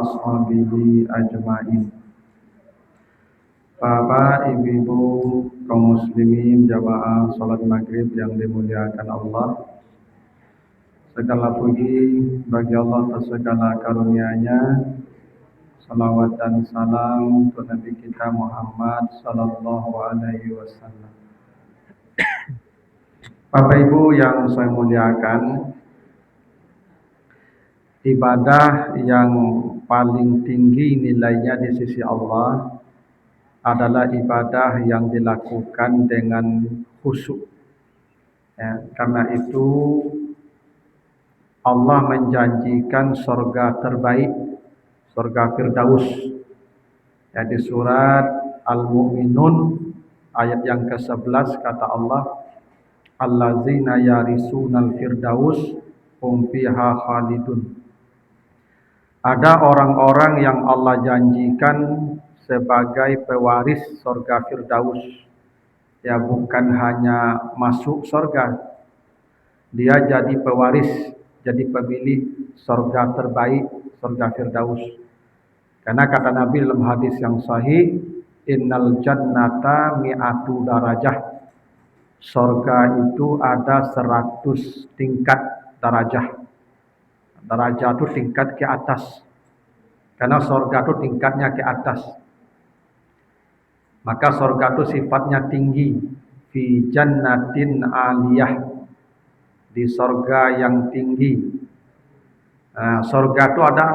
وأصحابه أجمعين. Bapak, ibu-ibu, kaum muslimin, jamaah salat maghrib yang dimuliakan Allah. Segala puji bagi Allah atas segala karunia-Nya. Salawat dan salam untuk Nabi kita Muhammad sallallahu alaihi wasallam. Bapak Ibu yang saya muliakan, ibadah yang paling tinggi nilainya di sisi Allah adalah ibadah yang dilakukan dengan khusyuk. Ya, karena itu Allah menjanjikan surga terbaik, surga Firdaus. Ya, di surat Al-Mu'minun ayat yang ke-11 kata Allah, allazina yarisunal firdaus hum fiha khalidun. Ada orang-orang yang Allah janjikan sebagai pewaris surga Firdaus. Ya, bukan hanya masuk surga, dia jadi pewaris, jadi pemilik surga terbaik, surga Firdaus. Karena kata Nabi dalam hadis yang sahih, innal jannata mi'atu darajah. Surga itu ada 100 tingkat darajah. Darajah itu tingkat ke atas. Karena surga itu tingkatnya ke atas. Maka surga itu sifatnya tinggi. Fi jannatin aliyah. Di surga yang tinggi. Nah, surga itu ada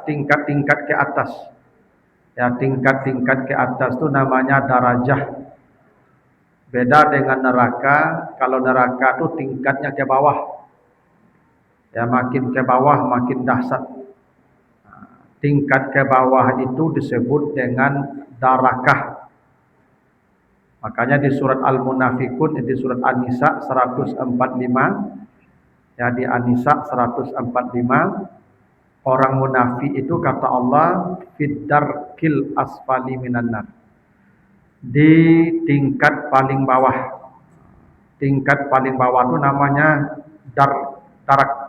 tingkat-tingkat ke atas. Ya, tingkat-tingkat ke atas itu namanya darajah. Beda dengan neraka. Kalau neraka itu tingkatnya ke bawah. Ya, makin ke bawah makin dahsyat. Tingkat ke bawah itu disebut dengan darakah. Makanya di surat Al-Munafikun, di surat An-Nisa 145, ya di An-Nisa 145, orang munafik itu kata Allah fiddarkil asfali minan nar. Di tingkat paling bawah. Tingkat paling bawah itu namanya darak.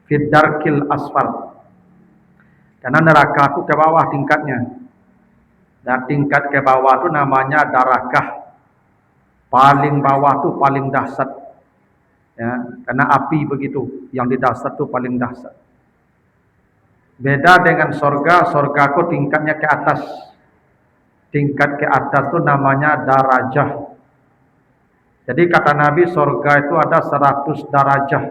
Fiddarkil asfal. Karena neraka itu ke bawah tingkatnya. Dan tingkat ke bawah itu namanya darakah. Paling bawah itu paling dahsyat. Ya, karena api begitu. Yang di dasar itu paling dahsyat. Beda dengan surga. Surga itu tingkatnya ke atas. Tingkat ke atas itu namanya darajah. Jadi kata Nabi, surga itu ada 100 darajah.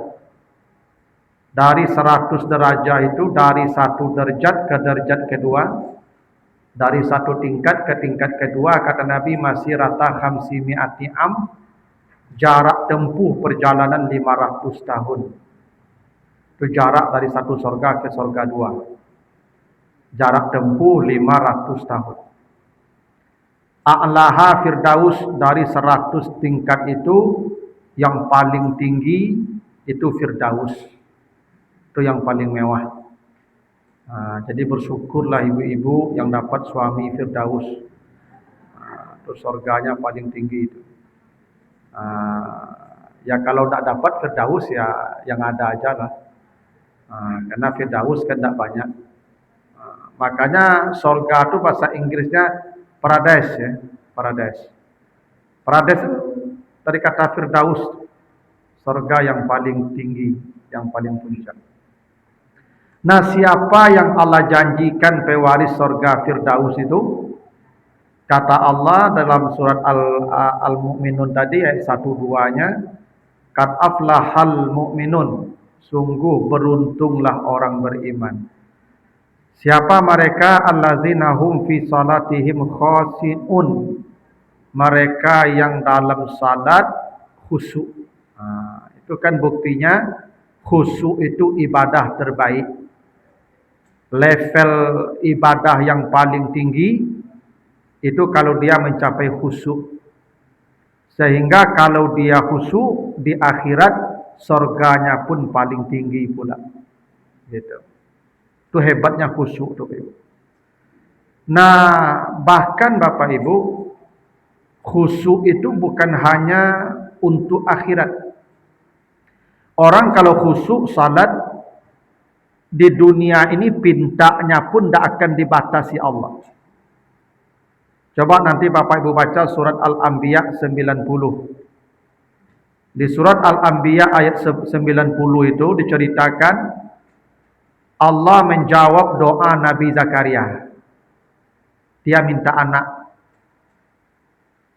Dari 100 derajat itu, dari satu derajat ke derajat kedua, dari satu tingkat ke tingkat kedua, kata Nabi masih rata khamsimi'ati am, jarak tempuh perjalanan 500 tahun. Itu jarak dari satu surga ke surga dua. Jarak tempuh 500 tahun. A'laha Firdaus, dari 100 tingkat itu, yang paling tinggi itu Firdaus. Itu yang paling mewah. Nah, jadi bersyukurlah ibu-ibu yang dapat suami Firdaus. Nah, itu surganya paling tinggi itu. Ya kalau tidak dapat Firdaus ya yang ada aja lah. Karena Firdaus kan tidak banyak. Makanya surga itu bahasa Inggrisnya paradise ya, paradise. Paradise itu dari kata Firdaus, surga yang paling tinggi, yang paling puncak. Nah, siapa yang Allah janjikan pewaris surga Firdaus itu? Kata Allah dalam surat Al-Mu'minun tadi ayat 1-2-nya, qad aflahal mu'minun, sungguh beruntunglah orang beriman. Siapa mereka? Allazina hum fi salatihim khashi'un, mereka yang dalam salat khusyuk. Itu kan buktinya khusyuk itu ibadah terbaik. Level ibadah yang paling tinggi itu kalau dia mencapai khusyuk. Sehingga kalau dia khusyuk di akhirat surganya pun paling tinggi pula. Gitu. Itu hebatnya khusyuk tuh, Ibu. Nah, bahkan Bapak Ibu, khusyuk itu bukan hanya untuk akhirat. Orang kalau khusyuk salat di dunia ini pintanya pun tidak akan dibatasi Allah. Coba nanti Bapak Ibu baca surat Al-Anbiya 90. Di surat Al-Anbiya ayat 90 itu diceritakan Allah menjawab doa Nabi Zakaria. Dia minta anak.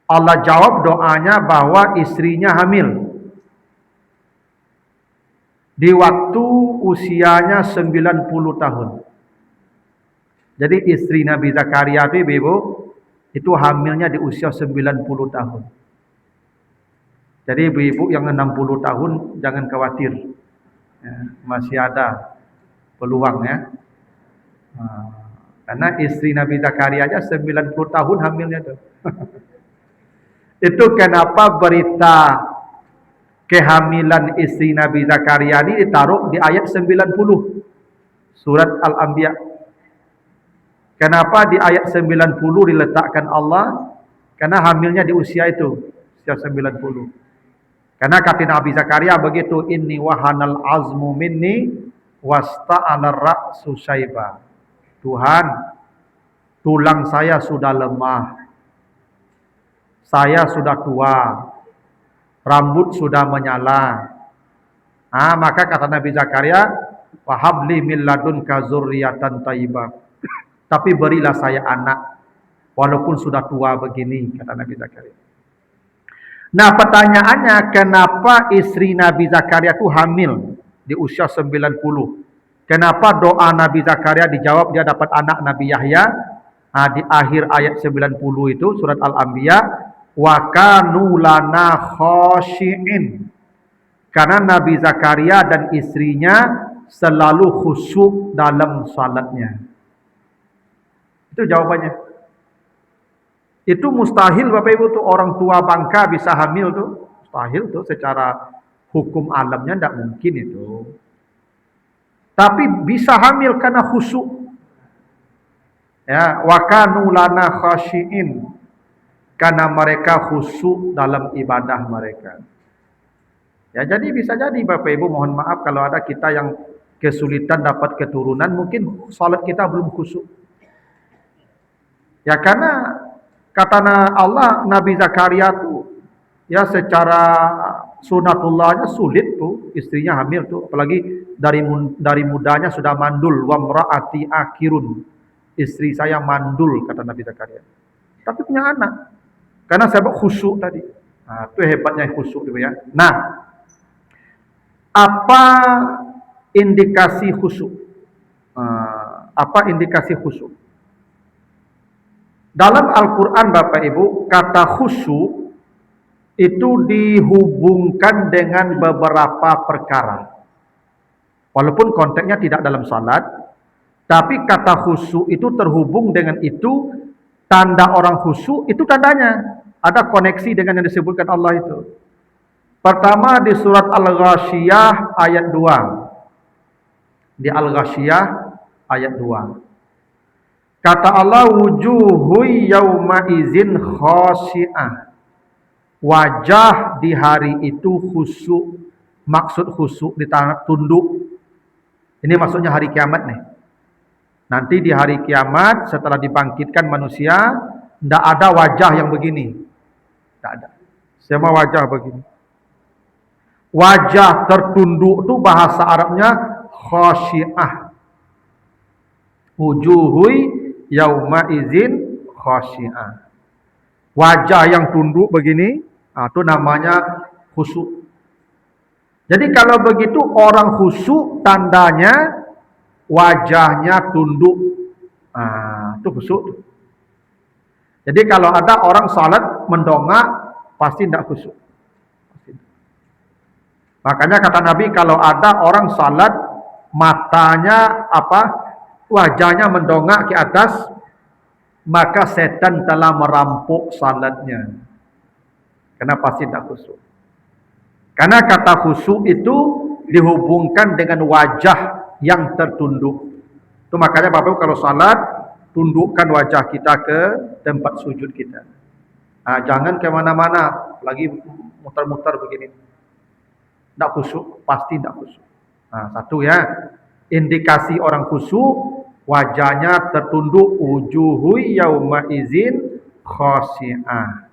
Allah jawab doanya bahwa istrinya hamil. Di waktu usianya 90 tahun. Jadi istri Nabi Zakaria itu ibu, itu hamilnya di usia 90 tahun. Jadi ibu-ibu yang 60 tahun jangan khawatir. Ya, masih ada peluang ya. Karena istri Nabi Zakaria aja 90 tahun hamilnya tuh. Itu kenapa berita kehamilan istri Nabi Zakaria ini ditaruh di ayat 90 surat Al-Anbiya. Kenapa di ayat 90 diletakkan Allah? Karena hamilnya di usia itu, usia 90. Karena kata Nabi Zakaria begitu, inni wahanal azmu minni wasta'anar ra'su syaiba. Tuhan, tulang saya sudah lemah. Saya sudah tua. Rambut sudah menyala. Maka kata Nabi Zakaria, wahabli min ladunka dzurriyyatan thayyibah. Tapi berilah saya anak walaupun sudah tua begini, kata Nabi Zakaria. Nah, pertanyaannya, kenapa istri Nabi Zakaria itu hamil di usia 90? Kenapa doa Nabi Zakaria dijawab, dia dapat anak Nabi Yahya? Di akhir ayat 90 itu surat Al-Anbiya, wa kanu lana khashi'in. Karena Nabi Zakaria dan istrinya selalu khusyuk dalam salatnya. Itu jawabannya. Itu mustahil Bapak Ibu tuh, orang tua bangka bisa hamil tuh. Mustahil tuh, secara hukum alamnya tidak mungkin itu. Tapi bisa hamil karena khusyuk. Ya, wa kanu lana khashi'in. Karena mereka khusyuk dalam ibadah mereka. Ya, jadi bisa jadi Bapak Ibu, mohon maaf kalau ada kita yang kesulitan dapat keturunan, mungkin salat kita belum khusyuk. Ya, karena kata Allah, Nabi Zakaria tuh ya secara sunatullahnya sulit tuh, istrinya hamil tuh, apalagi dari mudanya sudah mandul. Wa mraati akhirun, istri saya mandul, kata Nabi Zakaria. Tapi punya anak. Karena sebab khusyuk tadi. Itu hebatnya khusyuk itu ya. Nah, apa indikasi khusyuk? Apa indikasi khusyuk? Dalam Al-Quran Bapak Ibu, kata khusyuk itu dihubungkan dengan beberapa perkara. Walaupun konteksnya tidak dalam salat, tapi kata khusyuk itu terhubung dengan itu. Tanda orang khusyuk itu tandanya ada koneksi dengan yang disebutkan Allah itu. Pertama di surat Al-Ghasyiyah ayat 2. Di Al-Ghasyiyah ayat 2. Kata Allah, wujuhu yauma izin khasyi'ah. Wajah di hari itu khusyuk. Maksud khusyuk tunduk. Ini maksudnya hari kiamat nih. Nanti di hari kiamat setelah dibangkitkan manusia, tidak ada wajah yang begini. Tidak ada. Semua wajah begini. Wajah tertunduk itu bahasa Arabnya khasyi'ah. Wujuhui yauma izin khasyi'ah. Wajah yang tunduk begini, itu namanya khusyuk. Jadi kalau begitu orang khusyuk tandanya wajahnya tunduk. Itu khusyuk. Jadi kalau ada orang salat mendongak, pasti tidak khusyuk. Makanya kata Nabi, kalau ada orang salat matanya wajahnya mendongak ke atas, maka setan telah merampok salatnya. Karena pasti tidak khusyuk. Karena kata khusyuk itu dihubungkan dengan wajah yang tertunduk. Itu makanya Bapak Ibu kalau salat, tundukkan wajah kita ke tempat sujud kita. Jangan kemana-mana, lagi muter-muter begini. Tidak khusyuk, pasti tidak khusyuk. Satu ya. Indikasi orang khusyuk, wajahnya tertunduk, wujuhu yauma izin khashi'ah.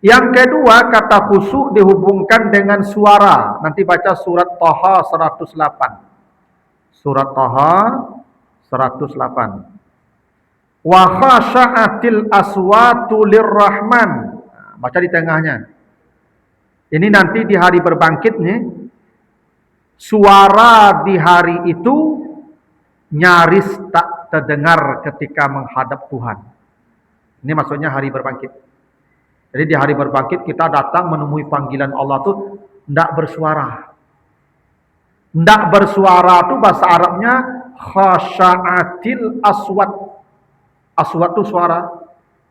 Yang kedua, kata khusyuk dihubungkan dengan suara. Nanti baca surat Thaha 108. Surat Thaha 108. Wa khasha'atil aswatu lirrahman. Baca di tengahnya. Ini nanti di hari berbangkit nih, suara di hari itu nyaris tak terdengar ketika menghadap Tuhan. Ini maksudnya hari berbangkit. Jadi di hari berbangkit kita datang menemui panggilan Allah itu tidak bersuara. Tidak bersuara itu bahasa Arabnya khasha'atil aswat. Aswat itu suara.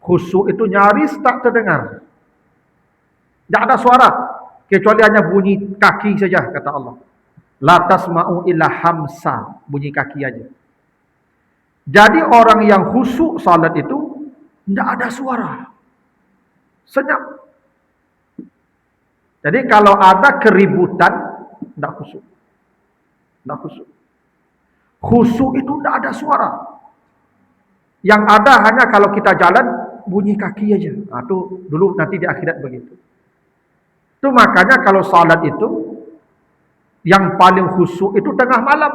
Khusyuk itu nyaris tak terdengar. Tidak ada suara. Kecuali hanya bunyi kaki saja, kata Allah. La tasma'u illa hamsa. Bunyi kaki aja. Jadi orang yang khusyuk salat itu tidak ada suara. Senyap. Jadi kalau ada keributan, tidak khusyuk. Tidak khusyuk. Khusyuk itu tidak ada suara. Yang ada hanya kalau kita jalan, bunyi kaki aja. Nah, itu dulu nanti di akhirat begitu. Itu makanya kalau salat itu, yang paling khusyuk itu tengah malam.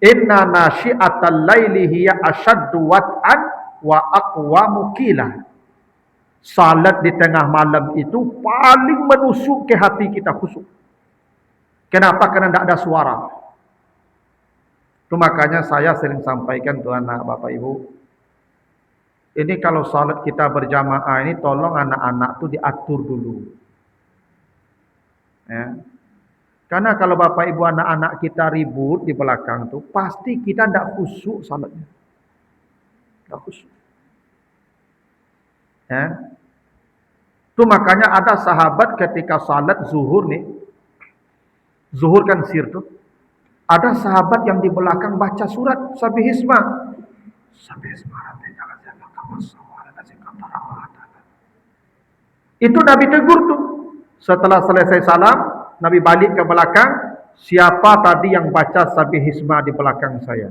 Inna nasyi'atal laili hiya asyaddu wat'an wa aqwamu qila. Salat di tengah malam itu paling menusuk ke hati kita khusyuk. Kenapa? Karena tidak ada suara. Itu makanya saya sering sampaikan tuh anak bapak ibu. Ini kalau salat kita berjamaah ini tolong anak-anak tuh diatur dulu. Ya. Karena kalau bapak ibu anak-anak kita ribut di belakang tuh pasti kita tidak khusyuk salatnya. Tidak khusyuk. Ya. Itu makanya ada sahabat ketika salat zuhur nih. Zuhur kan sir tuh. Ada sahabat yang di belakang baca surat Sabihisma. Sabihisma. Itu Nabi tegur tuh. Setelah selesai salam, Nabi balik ke belakang. Siapa tadi yang baca Sabihisma di belakang saya?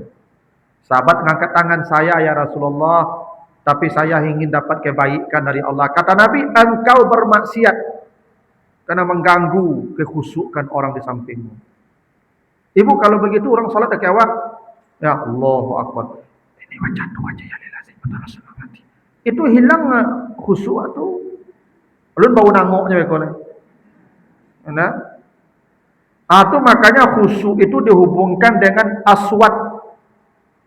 Sahabat ngangkat tangan, saya ya Rasulullah. Tapi saya ingin dapat kebaikan dari Allah. Kata Nabi, engkau bermaksiat. Karena mengganggu kekhusyukan orang di sampingmu. Ibu kalau begitu orang salat tak awak. Ya Allahu Akbar. Ini macam tu aja ya lillah sebentar. Itu hilang khusyuk tu. Ulun bau nangoknya begitu. Nah. Itu makanya khusyuk itu dihubungkan dengan aswat.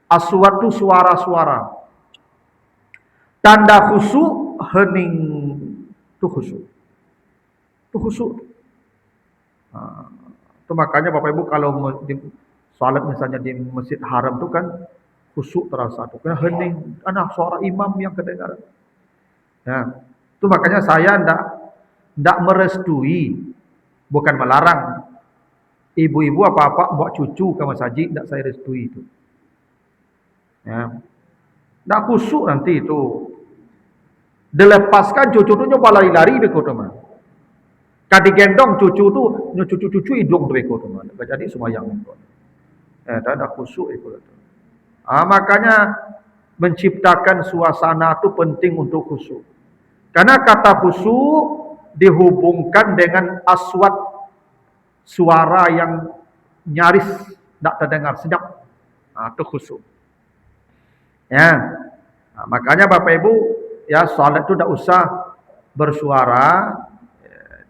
Aswat itu suara-suara. Tanda khusyuk hening itu khusyuk. Itu khusyuk. Itu makanya Bapak Ibu kalau di salat misalnya di Masjid Haram itu kan khusyuk terasa tuh. Karena hening, anak suara imam yang kedengaran. Ya. Itu makanya saya ndak merestui, bukan melarang. Ibu-ibu apa-apa bawa cucu ke masjid, ndak saya restui itu. Ya. Ndak khusyuk nanti itu. Dilepaskan cucu itu nyoba lari-lari begitu mah. Kadi gendong cucu tu, cucu hidung tu ekor tu, tak jadi semayang ekor. Tak ada khusyuk ekor tu. Makanya menciptakan suasana tu penting untuk khusyuk. Karena kata khusyuk dihubungkan dengan aswat, suara yang nyaris tak terdengar, senyap. Itu khusyuk. Ya, makanya Bapak Ibu, ya salat tu tak usah bersuara.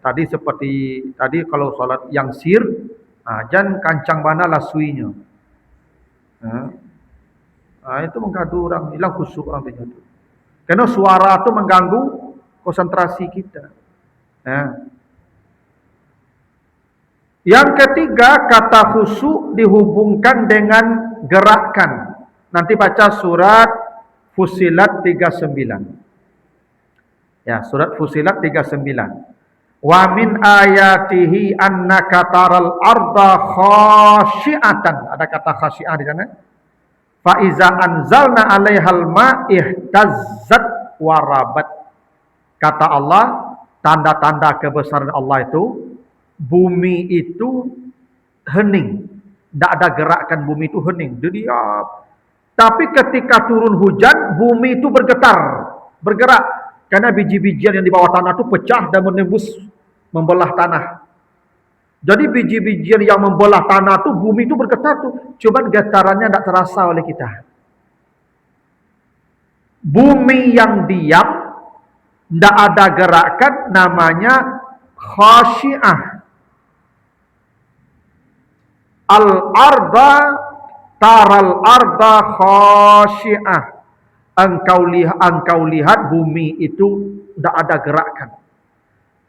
Tadi seperti tadi kalau salat yang sir, jangan kancang mana lasuinya. Itu mengganggu orang, hilang khusyuk orang itu. Karena suara itu mengganggu konsentrasi kita. Yang ketiga, kata khusyuk dihubungkan dengan gerakan. Nanti baca surat Fussilat 39. Ya, surat Fussilat 39. Wa min ayatihi annaka taral arda khashi'atan. Ada kata khashi'ah di sana. Fa iza anzalna 'alaihal ma' ihtazzat wa rabat. Kata Allah, tanda-tanda kebesaran Allah itu, bumi itu hening. Tidak ada gerakan, bumi itu hening. Dia diam. Tapi ketika turun hujan, bumi itu bergerak. Karena biji-bijian yang di bawah tanah itu pecah dan menembus, membelah tanah. Jadi biji-bijian yang membelah tanah itu, bumi itu bergetar tuh. Cuman getarannya tidak terasa oleh kita. Bumi yang diam, tidak ada gerakan, namanya khasyi'ah. Al-arda taral arda khasyi'ah. Engkau lihat bumi itu tidak ada gerakan.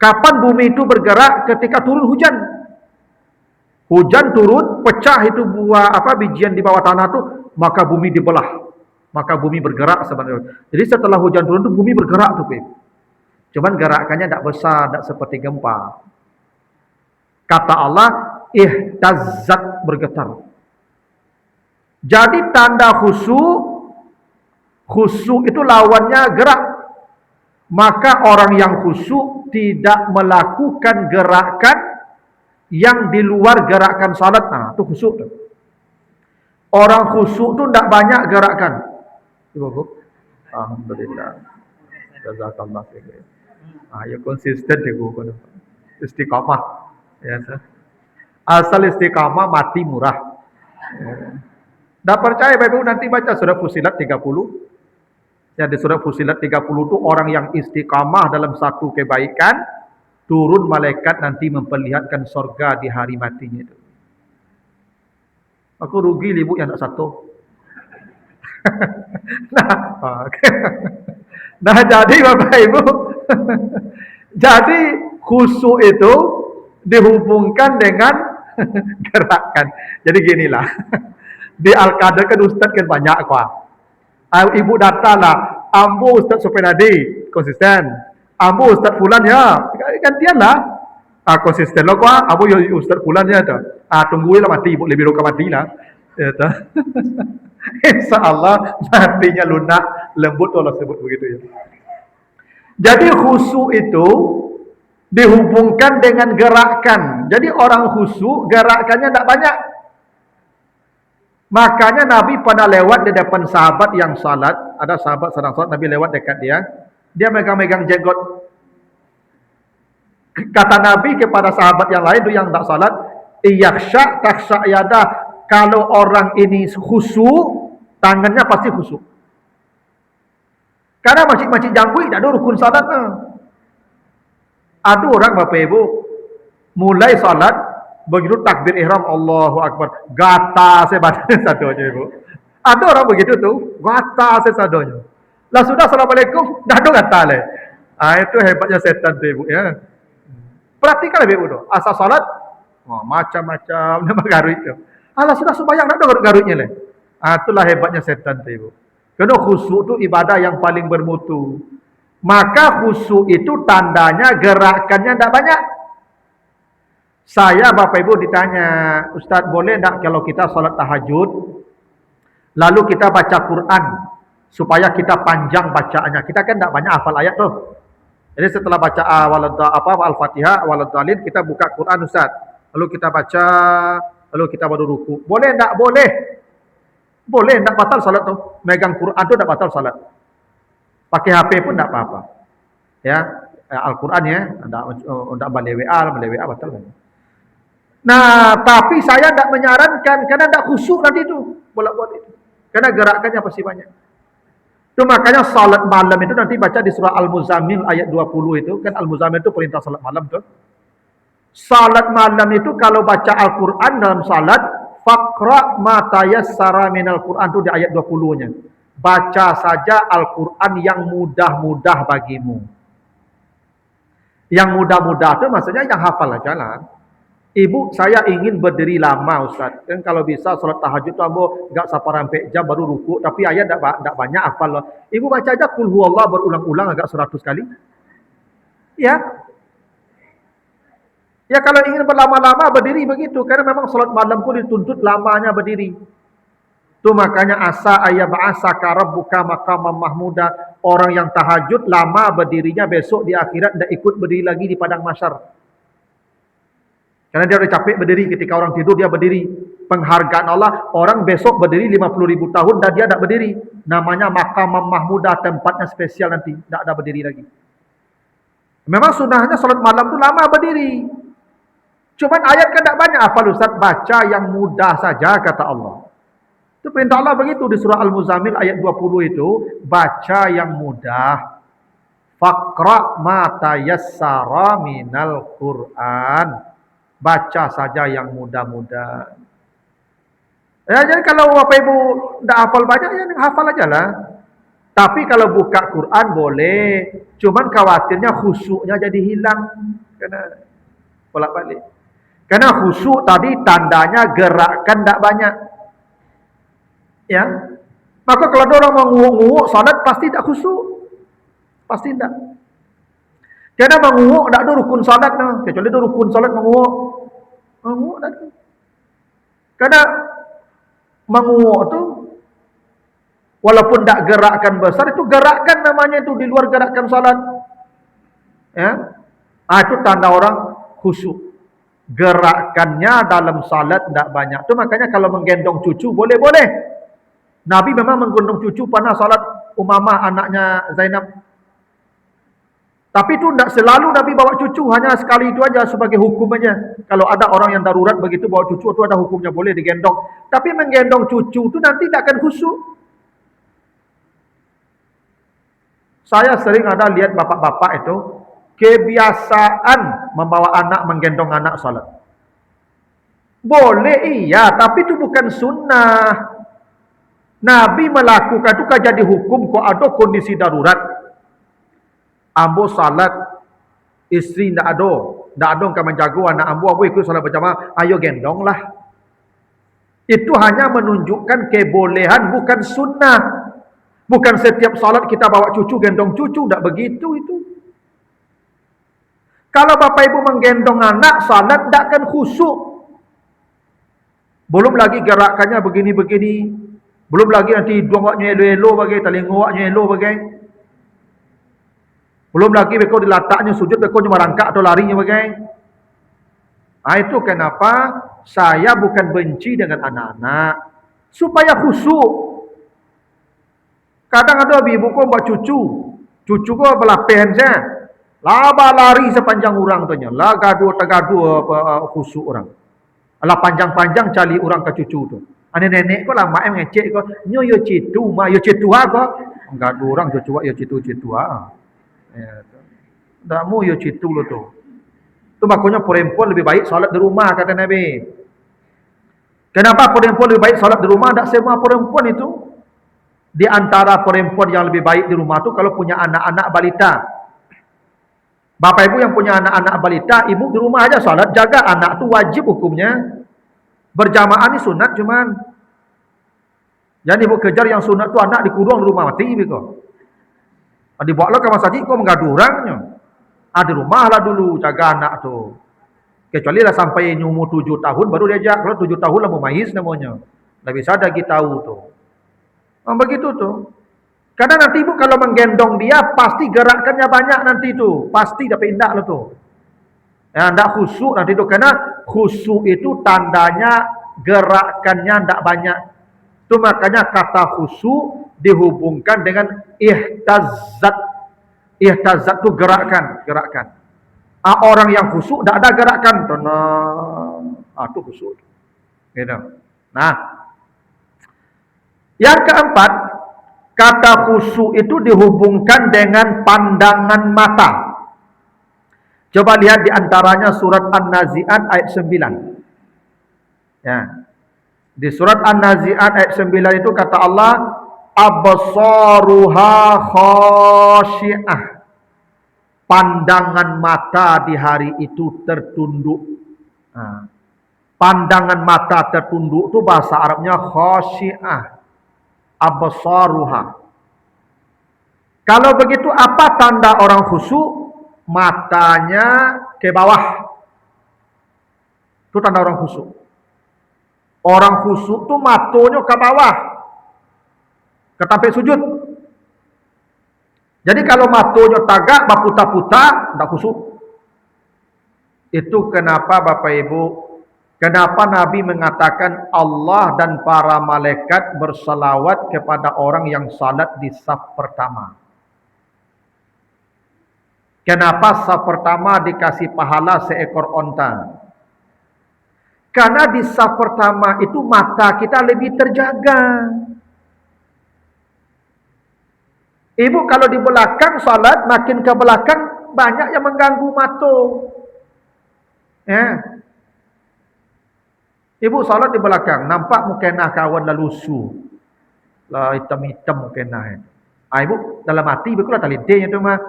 Kapan bumi itu bergerak? Ketika turun hujan. Hujan turun, pecah itu bijian di bawah tanah itu, maka bumi dibelah. Maka bumi bergerak sebenarnya. Jadi setelah hujan turun itu bumi bergerak tuh, cuman gerakannya tidak besar, tidak seperti gempa. Kata Allah, ihtazzat, bergetar. Jadi tanda khusyuk itu lawannya gerak. Maka orang yang khusyuk tidak melakukan gerakan yang di luar gerakan salat. Nah, itu khusyuk tuh. Orang khusyuk itu tidak banyak gerakan. Ibu, alhamdulillah. Jazakallah khair. Ya konsisten deh gua. Istiqamah. Ya, asal istiqamah mati murah. Dah percaya Bapak nanti baca surah Fusilat 30. Ya, di surah Fusilat 30 itu orang yang istiqamah dalam satu kebaikan, turun malaikat nanti memperlihatkan surga di hari matinya itu. Aku rugi ibu yang tak satu. Nah, jadi Bapak Ibu, jadi khusyuk itu dihubungkan dengan gerakan. Jadi ginilah. Di Al-Qadar kan Ustaz kan banyak kuah. Ibu datanglah, ambo Ustaz Sopenadi, konsisten. Ambo Ustaz Fulan ya, gantianlah. Konsisten lo kuah, ambo Ustaz Fulan ya tu. Tungguilah mati, ibu lebih roka mati lah. InsyaAllah matinya lunak, lembut Allah sebut begitu ya. Jadi khusyuk itu dihubungkan dengan gerakan. Jadi orang khusyuk gerakannya tidak banyak. Makanya Nabi pada lewat di depan sahabat yang salat. Ada sahabat sedang salat, Nabi lewat dekat dia. Dia megang-megang jenggot. Kata Nabi kepada sahabat yang lain itu yang tak salat, iyaksha taksha yadah. Kalau orang ini khusyuk, tangannya pasti khusyuk. Karena masjid-masjid jangkui tidak ada rukun salat. Ada orang Bapak Ibu mulai salat, begitu takbir ihram Allahu Akbar, gata sebadannya sadonya Ibu. Ada orang begitu tuh, gata sesadonya. Lah sudah assalamualaikum, dah ada gata le. Itu hebatnya setan tuh Ibu ya. Perhatikan Ibu tuh, asal salat, macam-macam nama garut itu. Allah sudah sembahyang dah ada garutnya le. Itulah hebatnya setan tuh Ibu. Karena khusyuk itu ibadah yang paling bermutu. Maka khusyuk itu tandanya gerakannya tidak banyak. Saya Bapak Ibu ditanya, Ustaz boleh tak kalau kita salat tahajud, lalu kita baca Quran, supaya kita panjang bacaannya. Kita kan tidak banyak hafal ayat tuh. Jadi setelah baca Al-Fatihah, Waladhdallin, kita buka Quran Ustaz. Lalu kita baca, lalu kita baru ruku. Boleh tak? Boleh. Boleh, tak batal salat tuh. Megang Quran tuh tak batal salat. Pakai HP pun tak apa-apa. Ya, Al-Quran ya, tidak balik WA batal. Nah, tapi saya tidak menyarankan karena tidak khusyuk nanti itu bolak-balik itu. Karena gerakannya pasti banyak. Itu makanya salat malam itu nanti baca di surah Al-Muzammil ayat 20 itu, kan Al-Muzammil itu perintah salat malam tuh. Salat malam itu kalau baca Al-Quran dalam salat, faqra ma tayassara minal Quran itu di ayat 20-nya. Baca saja Al-Quran yang mudah-mudah bagimu. Yang mudah-mudah itu maksudnya yang hafal aja lah. Ibu, saya ingin berdiri lama Ustaz. Kan kalau bisa salat tahajud tu ambo enggak sampai jam baru ruku, tapi ayat enggak banyak hafal. Ibu baca aja qul huwallah berulang-ulang agak 100 kali. Ya. Ya kalau ingin berlama-lama berdiri begitu, karena memang salat malam pun dituntut lamanya berdiri. Itu makanya asa ayyab'asaka rabbuka maqaman mahmuda. Orang yang tahajud lama berdirinya besok di akhirat tidak ikut berdiri lagi di padang mahsyar. Karena dia udah capek berdiri, ketika orang tidur dia berdiri. Penghargaan Allah, orang besok berdiri 50.000 tahun dan dia tidak berdiri. Namanya Maqam Mahmudah, tempatnya spesial nanti, tidak ada berdiri lagi. Memang sunnahnya salat malam tu lama berdiri. Cuman ayat kan tak banyak. Hafal Ustaz, baca yang mudah saja kata Allah. Itu perintah Allah begitu di surah Al-Muzammil ayat 20 itu, baca yang mudah. Faqra ma tayassara minal Qur'an. Baca saja yang mudah-mudah. Ya, jadi kalau Bapak Ibu tidak hafal banyak, ya hafal aja lah. Tapi kalau buka Quran boleh. Cuman khawatirnya khusyuknya jadi hilang. Karena bolak-balik. Karena khusyuk tadi tandanya gerakan tidak banyak. Ya. Maka kalau ada orang menguuk-nguuk salat pasti tak khusyuk. Pasti tidak. Karena menguuk tak ada rukun salat. Kecuali ada rukun salat menguuk. Menguuk tak ada. Karena menguuk tu walaupun tak gerakan besar, itu gerakan namanya itu di luar gerakan salat. Ya. Itu tanda orang khusyuk. Gerakannya dalam salat tidak banyak. Itu makanya kalau menggendong cucu boleh-boleh. Nabi memang menggendong cucu pernah salat Umamah anaknya Zainab. Tapi itu tidak selalu Nabi bawa cucu, hanya sekali itu aja sebagai hukum aja. Kalau ada orang yang darurat begitu bawa cucu itu ada hukumnya, boleh digendong. Tapi menggendong cucu itu nanti tidak akan khusyuk. Saya sering ada lihat bapak-bapak itu kebiasaan membawa anak, menggendong anak salat. Boleh iya, tapi itu bukan sunnah. Nabi melakukan itu kan jadi hukum kok ada kondisi darurat. Ambo salat, istri tidak ada kan menjaga anak ambo ikut salat berjamaah, ayo gendonglah. Itu hanya menunjukkan kebolehan, bukan sunnah. Bukan setiap salat kita bawa cucu, gendong cucu, tidak begitu itu. Kalau Bapak Ibu menggendong anak, salat tidak akan khusyuk. Belum lagi gerakannya begini-begini. Belum lagi nanti hidung awaknya elo-elo bagai, telinga awaknya elo bagai. Belum lagi beko dilataknya sujud, beko cuma rangkak atau larinya bagai. Itu kenapa saya bukan benci dengan anak-anak. Supaya khusyuk. Kadang ada ibu ko buat cucu. Cucu ko belapen saya. Laba lari sepanjang orang tu nya. Lah gaduh khusyuk orang. Lah panjang-panjang cari orang ke cucu tu. Ane nenek ko lah mak ngecek ko, "Nyo yo citu, ma yo citu apa?" Gaduh orang cucu yo citu-citu ah. Ya, tak mau yo citu lo tu. Tu makanya perempuan lebih baik salat di rumah kata Nabi. Kenapa perempuan lebih baik salat di rumah? Tak semua perempuan itu. Di antara perempuan yang lebih baik di rumah tu kalau punya anak-anak balita. Bapak ibu yang punya anak-anak balita, ibu di rumah aja salat, jaga anak tu wajib hukumnya. Berjamaah ni sunat cuman. Jadi ibu kejar yang sunat tu anak dikurung di rumah mati biko. Dibawa ke masjid kau menggaduh orangnya. Di rumah lah dulu jaga anak tu. Kecuali lah sampai umur 7 tahun baru diajak. Kalau 7 tahun lah memais namanya. Tak bisa dah kita tahu tu. Begitu tu. Karena nanti ibu kalau menggendong dia pasti gerakannya banyak nanti tu. Pasti dapat indak lah tu. Ya, tak khusyuk nanti tu. Karena khusyuk itu tandanya gerakannya tak banyak. Itu makanya kata khusyuk dihubungkan dengan ihtazat. Ihtazat itu gerakan. Orang yang khusyuk tak ada gerakan. Itu khusyuk. Gitu. Nah, yang keempat, kata khusyuk itu dihubungkan dengan pandangan mata. Coba lihat di antaranya surat An-Nazi'at ayat 9. Ya. Di surat An-Nazi'at ayat 9 itu kata Allah, absaruha khasyi'ah. Pandangan mata di hari itu tertunduk. Pandangan mata tertunduk itu bahasa Arabnya khasyi'ah. Absaruha. Kalau begitu apa tanda orang khusyuk? Matanya ke bawah. Itu tanda orang khusyuk. Orang khusyuk tu matanya ke bawah. Ketampai sujud. Jadi kalau matanya tagak, berputar-putar, tak khusyuk. Itu kenapa Bapak Ibu, kenapa Nabi mengatakan Allah dan para malaikat bersalawat kepada orang yang salat di saf pertama. Kenapa saf pertama dikasih pahala seekor onta? Karena di saf pertama itu mata kita lebih terjaga. Ibu kalau di belakang salat, makin ke belakang banyak yang mengganggu mata. Ya. Ibu salat di belakang, nampak mukena kawan lalu su. Lah hitam-hitam mukena. Ibu dalam hati ibu lah talintenya tu mah.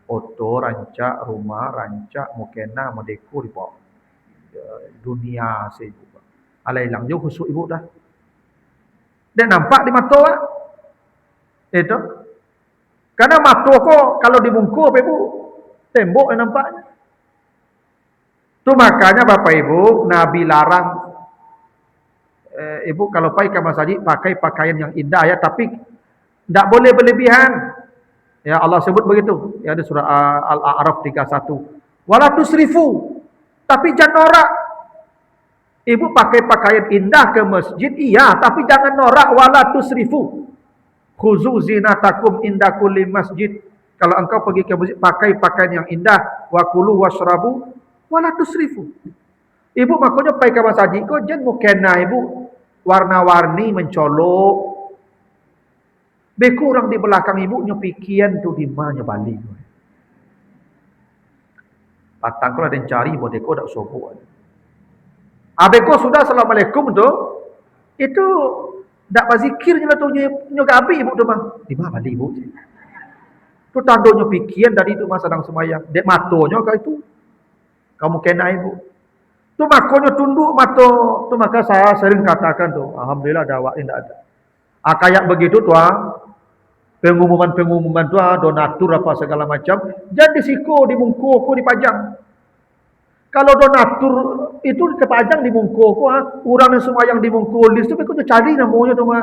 Oto, rancak, rumah, rancak, mukena, medeko di bawah. Dunia seibu. Ala hilang jauh khusuk ibu dah. Dia nampak di mata lah. Itu. Karena mata kok kalau dibungkus apa ibu? Tembok yang nampaknya. Itu makanya Bapak Ibu, Nabi larang ibu kalau pergi ke masjid pakai pakaian yang indah ya, tapi tidak boleh berlebihan. Ya Allah sebut begitu. Ya di surah Al-A'raf 31. Wala tusrifu. Tapi jangan norak. Ibu pakai pakaian indah ke masjid, iya, tapi jangan norak. Wala tusrifu. Khuzu zinatakum inda kulli masjid. Kalau engkau pergi ke masjid pakai pakaian yang indah, wa kulu washrabu wala tusrifu. Ibu makanya pergi ke masjid kau jangan mukena ibu warna-warni mencolok. Beku orang di belakang ibu nyopikian tu di mana Bali. Patang kalau ada yang cari bodeko dak sobok. Abeko sudah assalamualaikum tu. Itu dak bazikir je lah tu nyogabi ibu tu mah. Di mana Bali ibu? Tu tanda nyopikian dari itu masa sedang semayang. Dek matonya kau itu. Kamu kena ibu. Tu makanya tunduk mata. Tu maka saya sering katakan tu, alhamdulillah dakwah ini tidak ada. Kayak begitu tu pengumuman-pengumuman tu donatur apa segala macam, jadi siko di mungkuku dipajang. Kalau donatur itu dipajang di mungkuku, orang yang semua yang di mungkul list tu aku cari namanya tu mah.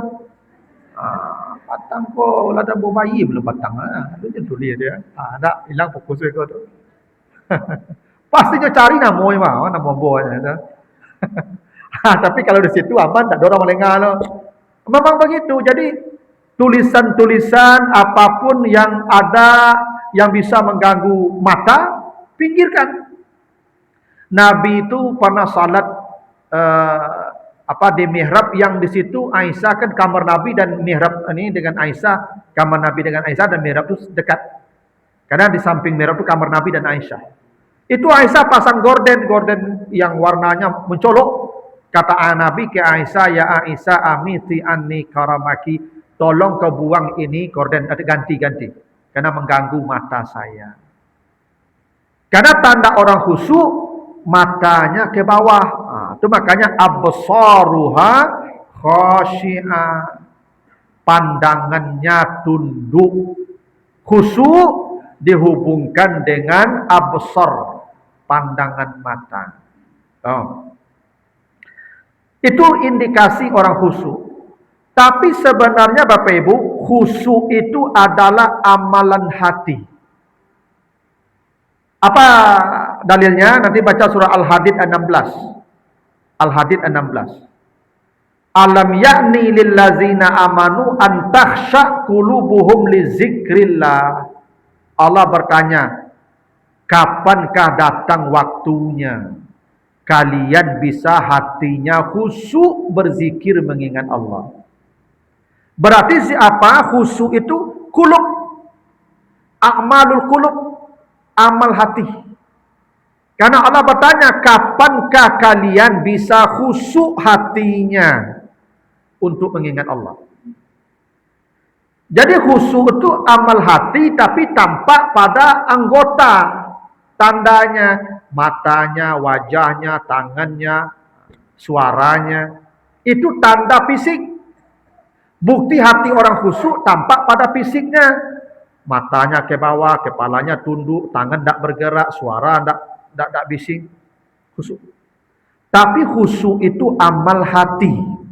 Patang ko lada bayi belum patang itu tulis dia. Ada hilang fokus aku tu. Pastinya cari namanya mah, nama buahnya. Tapi kalau di situ aman, tak ada orang melengah loh. Memang begitu. Jadi tulisan-tulisan apapun yang ada yang bisa mengganggu mata, pinggirkan. Nabi itu pernah salat di mihrab yang di situ Aisyah kan kamar Nabi dan mihrab ini dengan Aisyah, kamar Nabi dengan Aisyah dan mihrab itu dekat. Karena di samping mihrab itu kamar Nabi dan Aisyah. Itu Aisyah pasang gorden yang warnanya mencolok. Kata Nabi ke Aisyah, ya Aisyah amiti anni karamaki, tolong kau buang ini gorden, ganti-ganti. Karena mengganggu mata saya. Karena tanda orang khusyuk, matanya ke bawah. Itu makanya absaruha khashi'ah. Pandangannya tunduk. Khusyuk dihubungkan dengan absar, pandangan mata. Itu indikasi orang khusyuk. Tapi sebenarnya Bapak Ibu, khusyuk itu adalah amalan hati. Apa dalilnya? Nanti baca surah Al-Hadid 16. Al-Hadid 16. Alam ya'ni lillazina amanu an takhsha qulubuhum li zikrillah. Allah bertanya, kapankah datang waktunya kalian bisa hatinya khusyuk berzikir mengingat Allah? Berarti siapa khusyuk itu? Qulub. A'malul qulub, amal hati. Karena Allah bertanya, kapankah kalian bisa khusyuk hatinya untuk mengingat Allah? Jadi khusyuk itu amal hati tapi tampak pada anggota. Tandanya, matanya, wajahnya, tangannya, suaranya. Itu tanda fisik. Bukti hati orang khusyuk tampak pada fisiknya. Matanya ke bawah, kepalanya tunduk, tangan tidak bergerak, suara tidak bising. Khusyuk. Tapi khusyuk itu amal hati.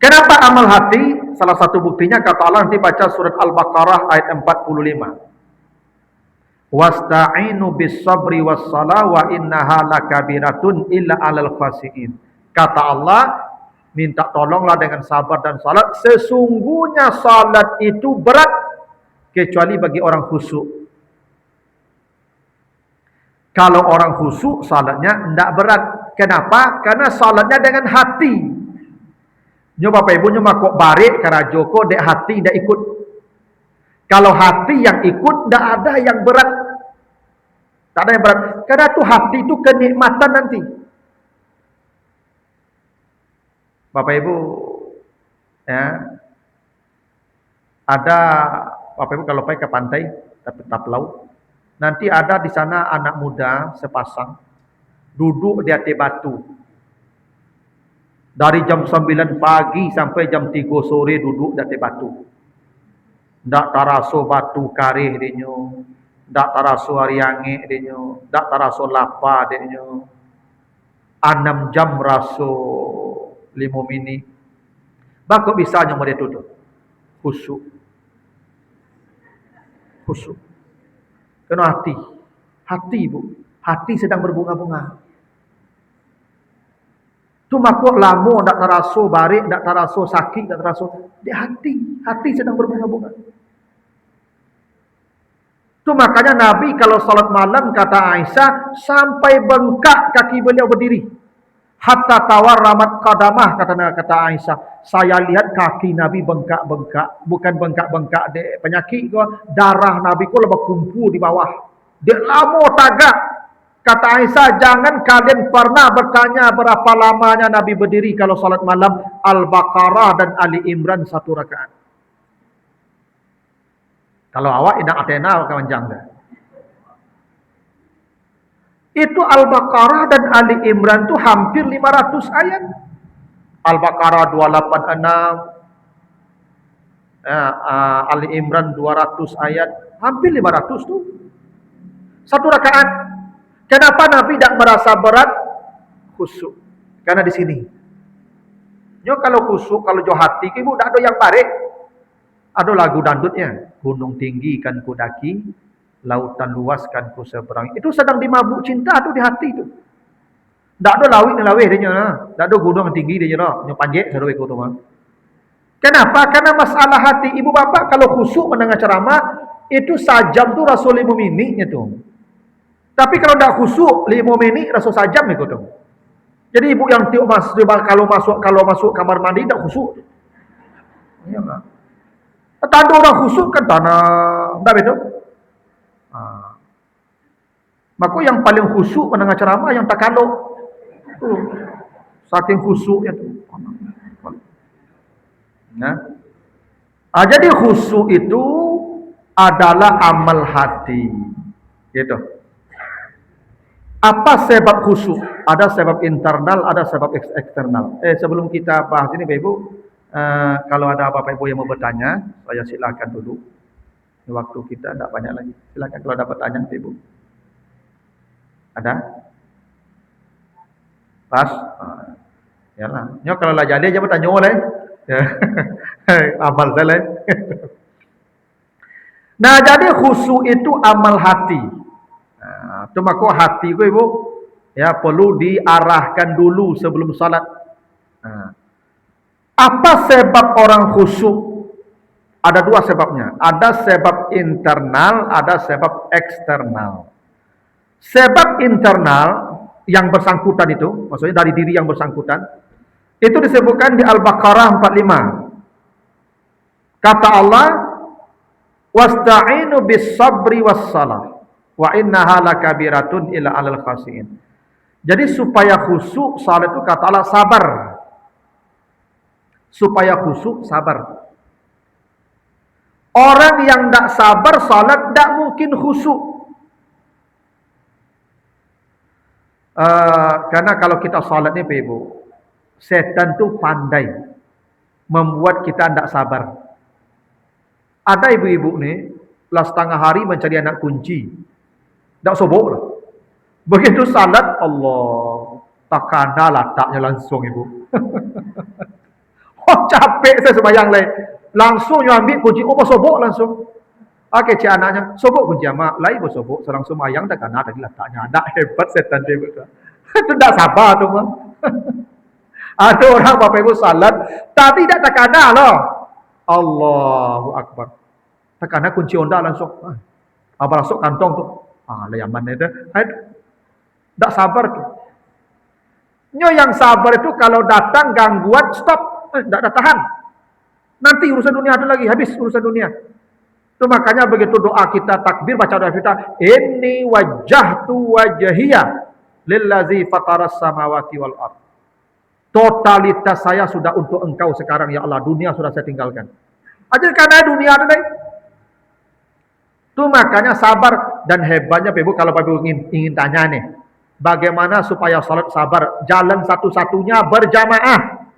Kenapa amal hati? Salah satu buktinya kata Allah, nanti baca surat Al-Baqarah ayat 45. Wasta'inu bis sabri was salah wa innaha lakabiratun illa 'alal khasiin. Kata Allah, minta tolonglah dengan sabar dan salat. Sesungguhnya salat itu berat kecuali bagi orang khusyuk. Kalau orang khusyuk, salatnya tidak berat. Kenapa? Karena salatnya dengan hati. Nyo Bapak Ibu nyo makok barik karajoko dek hati tidak ikut. Kalau hati yang ikut, tidak ada yang berat. Tak ada yang berat. Karena itu hati itu kenikmatan nanti. Bapak Ibu, ya, ada Bapak Ibu kalau pergi ke pantai, tetap laut, nanti ada di sana anak muda sepasang duduk di atas batu. Dari jam 9 pagi sampai jam 3 sore duduk di atas batu. Ndak taraso batu karih dinyo, ndak taraso ariange dinyo, ndak taraso lapa dinyo. 6 jam raso 5 minit. Bako bisanya mau dia duduk. Khusyuk. Khusyuk. Kena hati. Hati Bu. Hati sedang berbunga-bunga. Tu makuk lamo ndak taraso barik, ndak taraso sakit, ndak taraso. Di hati. Hati sedang berbunga-bunga. Tu makanya Nabi kalau salat malam kata Aisyah sampai bengkak kaki beliau berdiri. Hatta tawarramat qadamah kata Aisyah. Saya lihat kaki Nabi bengkak-bengkak, bukan bengkak-bengkak de penyakit ke, darah Nabi ko lebih kumpul di bawah. Dia lama tagak. Kata Aisyah, jangan kalian pernah bertanya berapa lamanya Nabi berdiri kalau salat malam. Al-Baqarah dan Ali Imran 1 rakaat. Kalau awak tidak Athena kemanjang dah. Itu Al-Baqarah dan Ali Imran itu hampir 500 ayat. Al-Baqarah 286, Ali Imran 200 ayat, hampir 500 tu. 1 rakaat. Kenapa Nabi tidak merasa berat? Khusyuk. Karena di sini. Yo kalau khusyuk, kalau jo hati, ibu tak ada yang barik. Ada lagu dandutnya. Gunung tinggi kan ku daki, lautan luas kan ku seberang. Itu sedang dimabuk cinta tu di hati tu. Tak ada lawik ni lawih dia nyana. Tak ada gunung tinggi dia nyana. Nyo panjek seru ikut tu mah. Kenapa? Karena masalah hati. Ibu bapa kalau khusyuk mendengar ceramah, itu sajam tu rasa 5 minitnya tu. Tapi kalau tak khusyuk 5 minit rasa sajam ikut tu. Jadi ibu yang tiup kalau masuk kamar mandi tak khusyuk. Ya enggak? Tak ada orang khusyuk kan tanah. Tak betul? Maka yang paling khusyuk mendengar ceramah yang tak kalau. Saking khusyuknya tu. Nah. Jadi khusyuk itu adalah amal hati. Gitu. Apa sebab khusyuk? Ada sebab internal, ada sebab eksternal. Sebelum kita bahas ini Bapak Ibu, kalau ada Bapak Ibu yang mau bertanya, saya silakan dulu. Waktu kita tidak banyak lagi. Silakan kalau ada pertanyaan Bapak Ibu. Ada? Pas? Yalah. Nyo kalau lah jadi aja bertanya oleh. Amal saya. Nah, jadi khusyuk itu amal hati. Nah, cuma kok hati ku Ibu ya perlu diarahkan dulu sebelum salat. Nah, apa sebab orang khusyuk? Ada 2 sebabnya. Ada sebab internal, ada sebab eksternal. Sebab internal yang bersangkutan itu, maksudnya dari diri yang bersangkutan, itu disebutkan di Al-Baqarah 45. Kata Allah, "Wasta'inu bis sabri was salah, wa innaha lakabiratun illa 'alal khasiin." Jadi supaya khusyuk salat itu kata Allah sabar. Supaya khusyuk sabar. Orang yang tidak sabar salat tidak mungkin khusyuk. Karena kalau kita salat ni Ibu, setan tu pandai membuat kita tidak sabar. Ada ibu-ibu ni lah setengah hari mencari anak kunci, tidak sobok lah. Begitu salat, Allah takana letaknya langsung Ibu. Oh capek saya sembahyang lain. Langsung you ambil kunci, oh sobok langsung. Okey, cik anaknya, sobok pun jamaah, lain pun sobok, seorang semayang dah kena tadi letaknya. Anak hebat setan dia betul. Itu tak sabar tu mah. Ada orang Bapak Ibu salat, tapi tak terkena loh. Allahu Akbar. Terkena kunci onda langsung. Abang masuk kantong tu. Layaman itu. Tak sabar tu. Nyo yang sabar itu kalau datang gangguan, stop. Tak tahan. Nanti urusan dunia ada lagi, habis urusan dunia. Itu makanya begitu doa kita takbir, baca doa kita, inni wajjahtu wajhiya lillazi fataras samawati wal ard. Totalitas saya sudah untuk engkau sekarang ya Allah, dunia sudah saya tinggalkan. Aja karena dunia ada deh. Itu makanya sabar dan hebatnya Ibu kalau Ibu ingin tanya nih, bagaimana supaya salat sabar? Jalan satu-satunya berjamaah.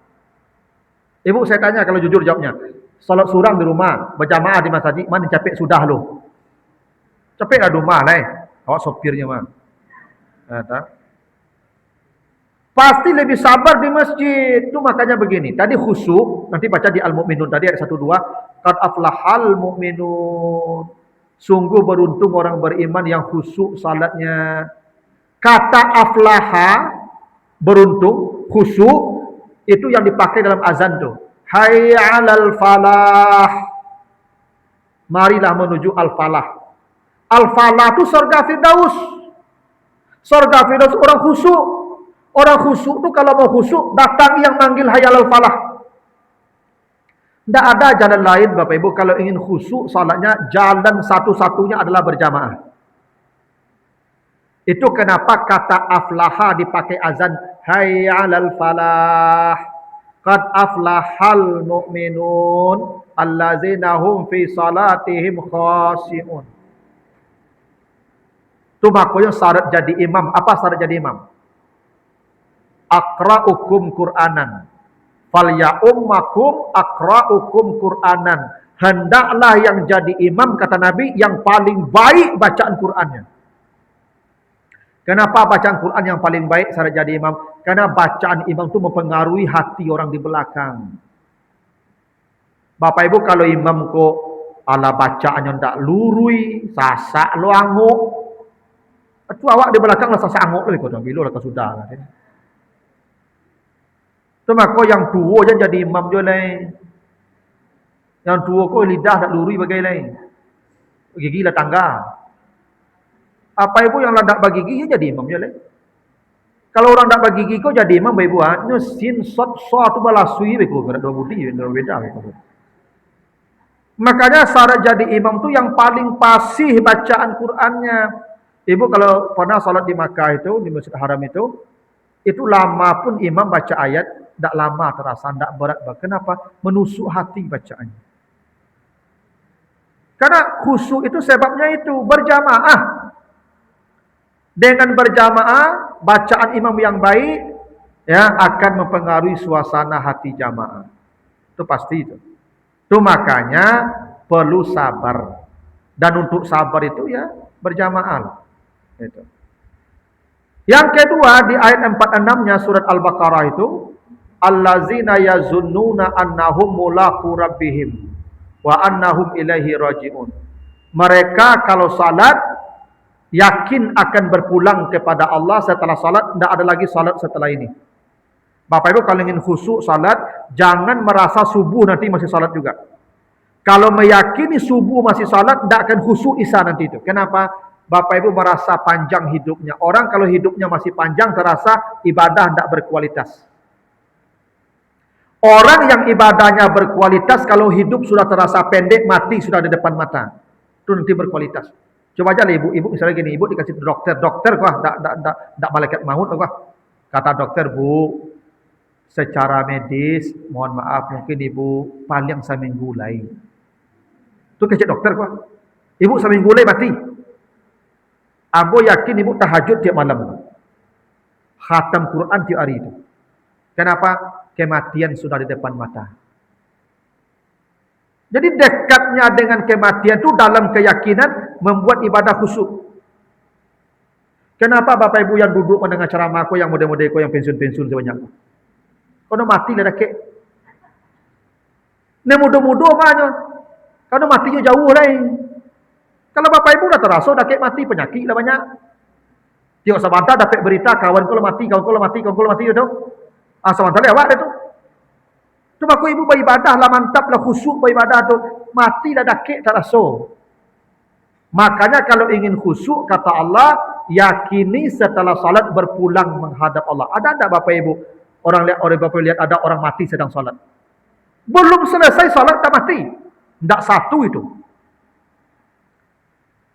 Ibu saya tanya kalau jujur jawabnya. Salat surang di rumah, berjamaah di masjid, mana capek sudah lo. Capek lah rumah lah. Awak sopirnya mah. Pasti lebih sabar di masjid. Itu makanya begini. Tadi khusyuk, nanti baca di Al-Mu'minun tadi ayat 1-2. Qad aflahal mu'minun. Sungguh beruntung orang beriman yang khusyuk salatnya. Kata aflaha, beruntung, khusyuk, itu yang dipakai dalam azan tuh. Hayya 'alal falah. Marilah menuju al-falah. Al-falah itu surga Firdaus. Surga Firdaus orang khusyuk. Orang khusyuk itu kalau mau khusyuk datang yang manggil hayya 'alal falah. Tidak ada jalan lain Bapak Ibu kalau ingin khusyuk salatnya, jalan satu-satunya adalah berjamaah. Itu kenapa kata aflaha dipakai azan, hayya 'alal falah. Qad aflahal mu'minun allazina hum fi salatihim khashi'un. Itu makanya syarat jadi imam. Apa syarat jadi imam? Aqra'ukum Qur'anan. Falya'ummakum aqra'ukum Qur'anan. Hendaklah yang jadi imam, kata Nabi, yang paling baik bacaan Qur'annya. Kenapa bacaan Quran yang paling baik syarat jadi imam? Karena bacaan imam itu mempengaruhi hati orang di belakang. Bapak Ibu kalau imam kok ala bacaannya tak lurui, sasak luanguk, itu awak di belakang lah sasak anguk lagi kau bilu lah sudah lah. Itu maka yang tua je jadi imam je lain. Yang tua kau lidah tak lurui bagai lain. Gigi lah tangga. Apa Ibu yang tak bagi gigi jadi imam je lain. Kalau orang tak bagi gigi kau jadi imam Ibu nyo sin sot so tu balasui beku berat dua budi beda beku. Makanya syarat jadi imam tu yang paling fasih bacaan Qur'annya. Ibu kalau pernah salat di Makkah itu, di Masjid Haram itu lama pun imam baca ayat, tak lama terasa, tak berat. Kenapa? Menusuk hati bacaannya. Karena khusyuk itu sebabnya itu berjamaah. Dengan berjamaah, bacaan imam yang baik ya akan mempengaruhi suasana hati jamaah. Itu pasti itu. Itu makanya perlu sabar. Dan untuk sabar itu ya berjamaah. Itu. Yang kedua di ayat 46-nya surat Al-Baqarah itu, allazina yazunnuna annahum mulaqu rabbihim wa annahum ilaihi raji'un. Mereka kalau salat yakin akan berpulang kepada Allah setelah salat, tidak ada lagi salat setelah ini. Bapak Ibu kalau ingin khusyuk salat, jangan merasa subuh nanti masih salat juga. Kalau meyakini subuh masih salat, tidak akan khusyuk isya nanti itu. Kenapa? Bapak Ibu merasa panjang hidupnya. Orang kalau hidupnya masih panjang terasa ibadah tidak berkualitas. Orang yang ibadahnya berkualitas kalau hidup sudah terasa pendek, mati sudah di depan mata. Itu nanti berkualitas. Coba aja lah ibu misalnya gini, ibu dikasih dokter kok, tak malaikat maut kok. Kata dokter, Bu, secara medis, mohon maaf mungkin ibu paling seminggu lain. Itu kecek dokter kok. Ibu seminggu lain mati. Ambo yakin ibu tahajud tiap malam. Khatam Quran tiap hari itu. Kenapa? Kematian sudah di depan mata. Jadi dekatnya dengan kematian itu dalam keyakinan membuat ibadah khusyuk. Kenapa Bapak Ibu yang duduk mendengar ceramah aku, yang model-model aku, yang pensiun-pensiun sebanyak? Kau mati lah dek. Ini muda-muda maknya. Kau matinya jauh lain. Kalau bapak ibu dah terasa dah kayak mati, penyakit dah banyak. Tengok sebentar dapat berita kawan kau mati, kawan kau mati, kawan kau mati itu. Sebentar lewat itu. Tu bapak ibu beribadah lah, mantap lah, khusyuk beribadah tu. Mati dah dakik tak rasa. Makanya kalau ingin khusyuk, kata Allah, yakini setelah salat berpulang menghadap Allah. Ada tak bapak ibu? Orang bapak lihat ada orang mati sedang salat. Belum selesai salat dah mati. Tak satu itu.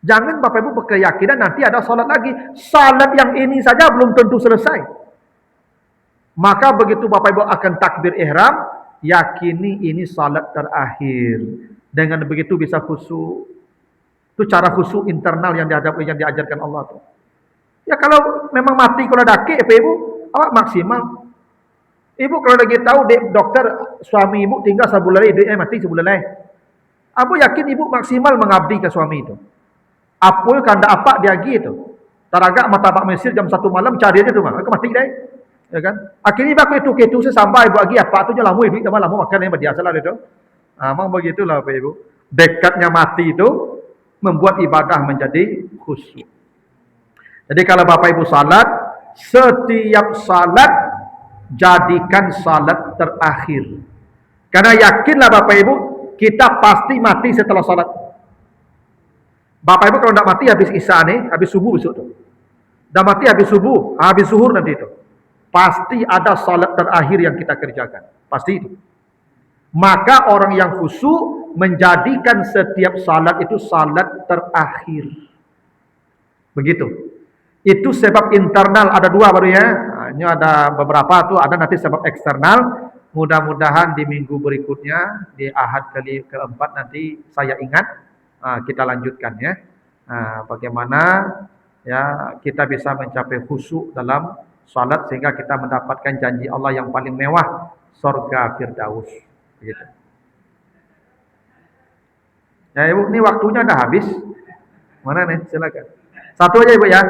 Jangan bapak ibu berkeyakinan nanti ada salat lagi. Salat yang ini saja belum tentu selesai. Maka begitu bapak ibu akan takbir ihram, yakini ini salat terakhir. Dengan begitu bisa khusyuk. Itu cara khusyuk internal yang diajarkan Allah tu. Ya kalau memang mati kalau dakik apa ibu, awak maksimal. Ibu kalau lagi tahu dokter suami ibu tinggal sebulan lagi, mati sebulan lagi. Aku yakin ibu maksimal mengabdi ke suami itu. Apa kanda apa dia gitu. Taragak martabak Mesir jam 1 malam cari aja tu mah. Aku mati deh. Ya kan? Akhirnya aku itu sampai ibu lagi apa tu je lama ibu lama makan yang biasalah itu. Memang begitulah Bapak Ibu. Dekatnya mati itu membuat ibadah menjadi khusyuk. Jadi kalau Bapak Ibu salat, setiap salat jadikan salat terakhir. Karena yakinlah Bapak Ibu, kita pasti mati setelah salat. Bapak Ibu kalau tidak mati habis isya nih, habis subuh besok tu. Dah mati habis subuh, habis zuhur nanti itu. Pasti ada salat terakhir yang kita kerjakan. Pasti itu. Maka orang yang khusyuk menjadikan setiap salat itu salat terakhir. Begitu. Itu sebab internal ada dua baru ya. Ini ada beberapa tuh, ada nanti sebab eksternal. Mudah-mudahan di minggu berikutnya, di Ahad keempat nanti saya ingat kita lanjutkan ya. Bagaimana ya kita bisa mencapai khusyuk dalam salat sehingga kita mendapatkan janji Allah yang paling mewah, surga Firdaus. Begitu. Ya Ibu, ini waktunya dah habis. Mana nih? Silakan. Satu aja Ibu ya.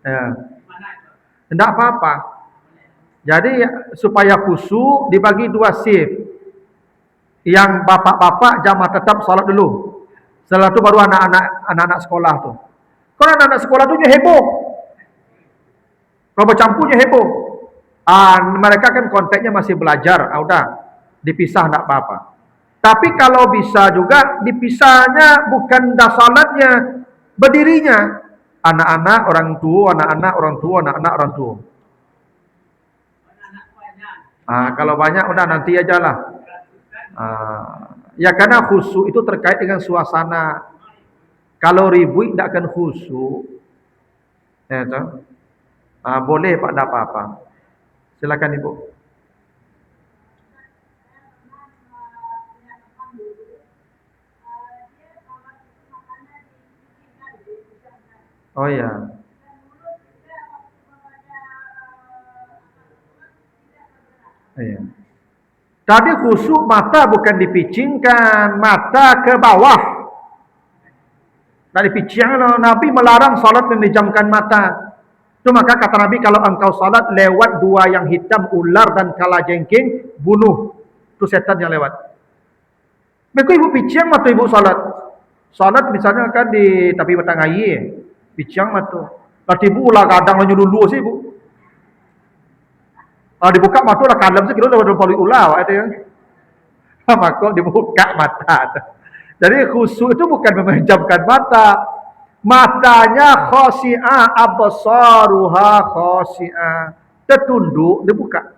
Ya. Tidak apa-apa. Jadi supaya khusyuk dibagi dua shift. Yang bapak-bapak jamaah tetap salat dulu. Setelah itu baru anak-anak sekolah tu. Kalau anak-anak sekolah tu heboh. Kalau bercampurnya heboh. Mereka kan konteksnya masih belajar. Udah dipisah tidak apa-apa. Tapi kalau bisa juga dipisahnya bukan dah salatnya, berdirinya. Anak-anak orang tua, anak-anak orang tua, anak-anak orang tua. Kalau banyak udah nanti aja lah. Ya karena khusyuk itu terkait dengan suasana. Kalau ribut tidak akan khusyuk. Ya toh? Boleh Pak, tidak apa-apa. Silakan Ibu. Oh ya. Iya. Tadi khusyuk mata bukan dipicingkan, mata ke bawah. Tak dipicing. Nabi melarang salat memejamkan mata. Itu maka kata Nabi, kalau engkau salat lewat dua yang hitam, ular dan kalajengking, bunuh. Itu setan yang lewat. Mereka ibu picing mata ibu salat. Salat misalnya kan di tepi batang air, picing mata. Tapi ibu ulah kadang lanjut dulu sih ibu. Dibuka mata lah kalem sekilo dah paling ulah ada yang. Maka dibuka mata. Jadi khusyuk itu bukan memejamkan mata. Matanya khasi'ah, absaruha khasi'ah. Tertunduk, dibuka.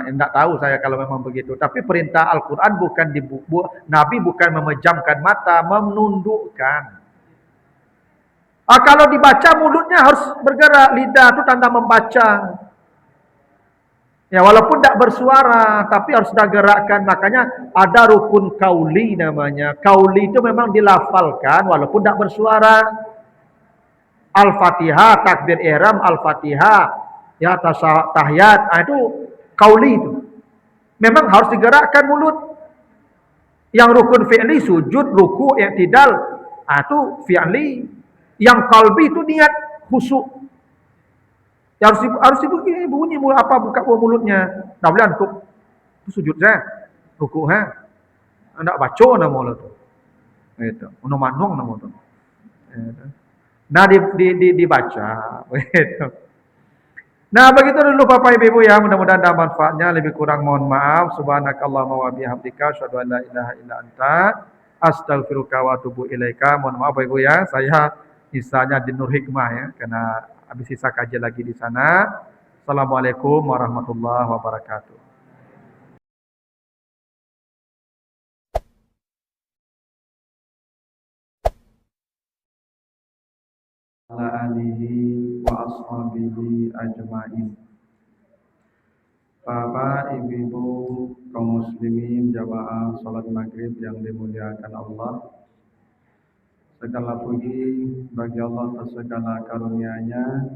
Tidak tahu saya kalau memang begitu. Tapi perintah Al-Quran bukan Nabi bukan memejamkan mata, menundukkan. Kalau dibaca mulutnya harus bergerak, lidah itu tanda membaca. Ya walaupun tidak bersuara, tapi harus sudah gerakkan. Makanya ada rukun kauli namanya. Kauli itu memang dilafalkan walaupun tidak bersuara. Al-Fatihah, takbir ihram, Al-Fatihah, ya tahiyat, itu kauli itu. Memang harus digerakkan mulut. Yang rukun fi'li sujud, ruku, i'tidal, itu fi'li. Yang qalbi itu niat khusyuk. Ya harus bunyi mulut apa buka mulutnya. Tak boleh untuk sujud saya, ruku ha. Ndak baca nama mulut tu. Gitu. Ono manung nama tu. Gitu. Nah dibaca. Gitu. Nah begitu dulu Bapak Ibu ya, mudah-mudahan ada manfaatnya. Lebih kurang mohon maaf. Subhanakallahumma wa bihamdika asyhadu an la ilaha illa anta astaghfiruka wa atubu ilaika. Mohon maaf Bapak Ibu ya, saya sisanya di Nur Hikmah ya, karena habis sisa kajian lagi di sana. Assalamualaikum warahmatullahi wabarakatuh. Ala alihi wa ashabihi ajmain. Bapak, Ibu, kaum muslimin, jamaah salat maghrib yang dimuliakan Allah. Segala puji bagi Allah atas segala karunia-Nya.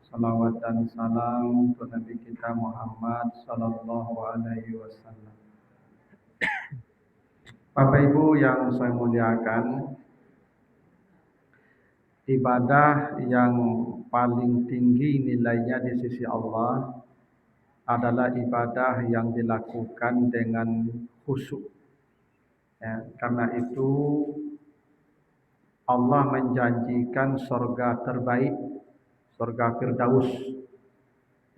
Salawat dan salam untuk Nabi kita Muhammad sallallahu alaihi wasallam. Bapak Ibu yang saya muliakan, ibadah yang paling tinggi nilainya di sisi Allah adalah ibadah yang dilakukan dengan khusyuk. Ya, karena itu Allah menjanjikan surga terbaik, surga Firdaus.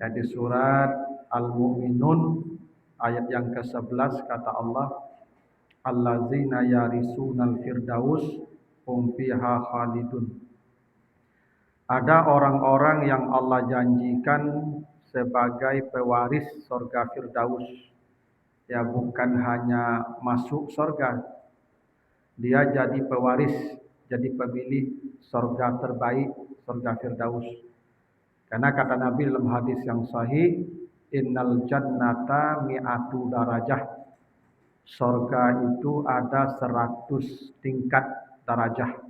Ya, di surat Al-Mu'minun ayat yang ke-11 kata Allah, allazina yarisunal firdaus hum fiha khalidun. Ada orang-orang yang Allah janjikan sebagai pewaris surga Firdaus. Ya bukan hanya masuk surga, dia jadi pewaris, jadi pemilih surga terbaik, surga Firdaus. Karena kata Nabi dalam hadis yang sahih, innal jannata mi'atu darajah. Surga itu ada 100 tingkat darajah.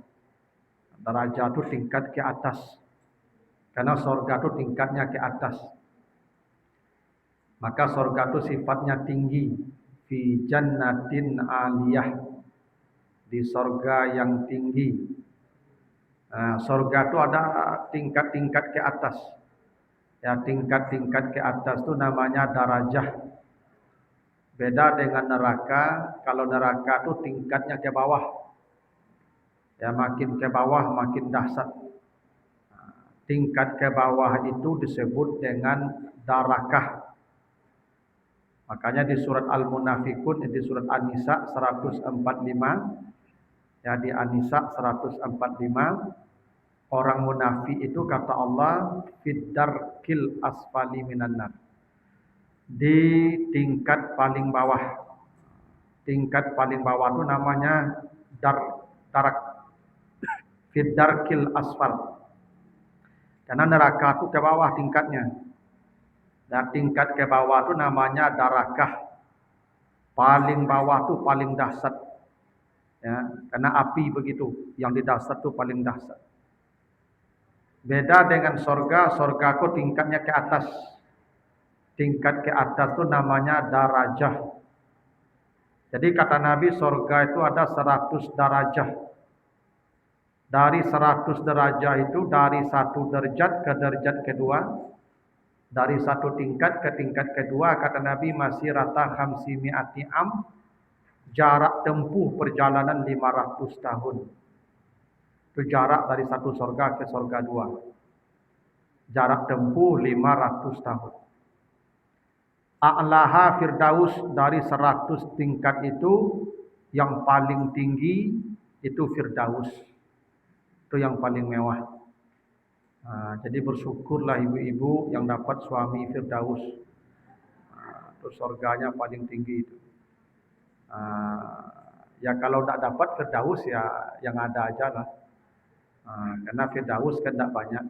Darajah itu tingkat ke atas. Karena surga itu tingkatnya ke atas. Maka surga itu sifatnya tinggi. Fi jannatin aliyah. Di surga yang tinggi. Nah, surga itu ada tingkat-tingkat ke atas. Ya, tingkat-tingkat ke atas itu namanya darajah. Beda dengan neraka. Kalau neraka itu tingkatnya ke bawah. Ya, makin ke bawah makin dahsyat. Tingkat ke bawah itu disebut dengan darakah. Makanya di surat Al-Munafikun, di surat An-Nisa 145, ya di An-Nisa 145, orang munafik itu kata Allah, fiddarkil asfali minan nar. Di tingkat paling bawah. Tingkat paling bawah itu namanya darak. Fiddarkil asfal. Karena neraka itu ke bawah tingkatnya. Dan tingkat ke bawah itu namanya darakah. Paling bawah itu paling dahsyat. Ya, karena api begitu. Yang di dasar itu paling dahsyat. Beda dengan sorga. Sorga itu tingkatnya ke atas. Tingkat ke atas itu namanya darajah. Jadi kata Nabi, sorga itu ada 100 darajah. Dari 100 derajat itu, dari satu derajat ke derajat kedua, dari satu tingkat ke tingkat kedua, kata Nabi masih rata khamsimi'ati am, jarak tempuh perjalanan 500 tahun. Itu jarak dari satu surga ke surga dua. Jarak tempuh 500 tahun. A'laha Firdaus, dari 100 tingkat itu, yang paling tinggi itu Firdaus. Itu yang paling mewah. Nah, jadi bersyukurlah ibu-ibu yang dapat suami Firdaus. Nah, itu surganya paling tinggi itu. Ya kalau tidak dapat Firdaus ya yang ada aja lah. Karena Firdaus kan tidak banyak.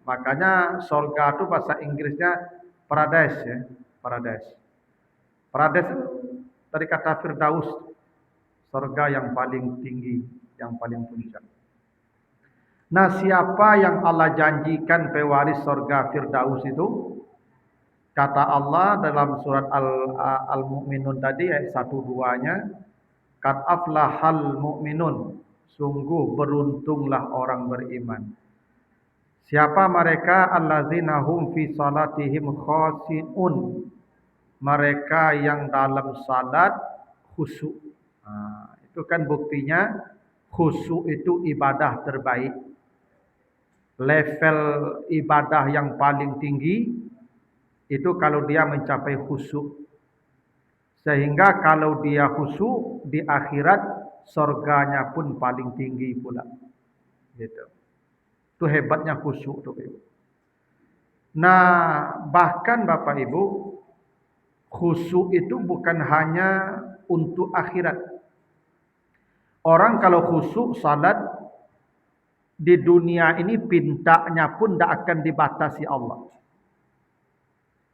Makanya surga itu bahasa Inggrisnya Paradise ya, paradise. Paradise itu dari kata Firdaus, surga yang paling tinggi, yang paling puncak. Nah, siapa yang Allah janjikan pewaris surga Firdaus itu? Kata Allah dalam surat Al-Mu'minun tadi ayat 1-2-nya, qad aflahal mu'minun, sungguh beruntunglah orang beriman. Siapa mereka? Allazina hum fi salatihim khashi'un. Mereka yang dalam salat khusyuk. Itu kan buktinya khusyuk itu ibadah terbaik. Level ibadah yang paling tinggi itu kalau dia mencapai khusyuk. Sehingga kalau dia khusyuk di akhirat surganya pun paling tinggi pula. Gitu. Itu hebatnya khusyuk tuh, Ibu. Nah, bahkan Bapak Ibu, khusyuk itu bukan hanya untuk akhirat. Orang kalau khusyuk salat di dunia ini pintanya pun tidak akan dibatasi Allah.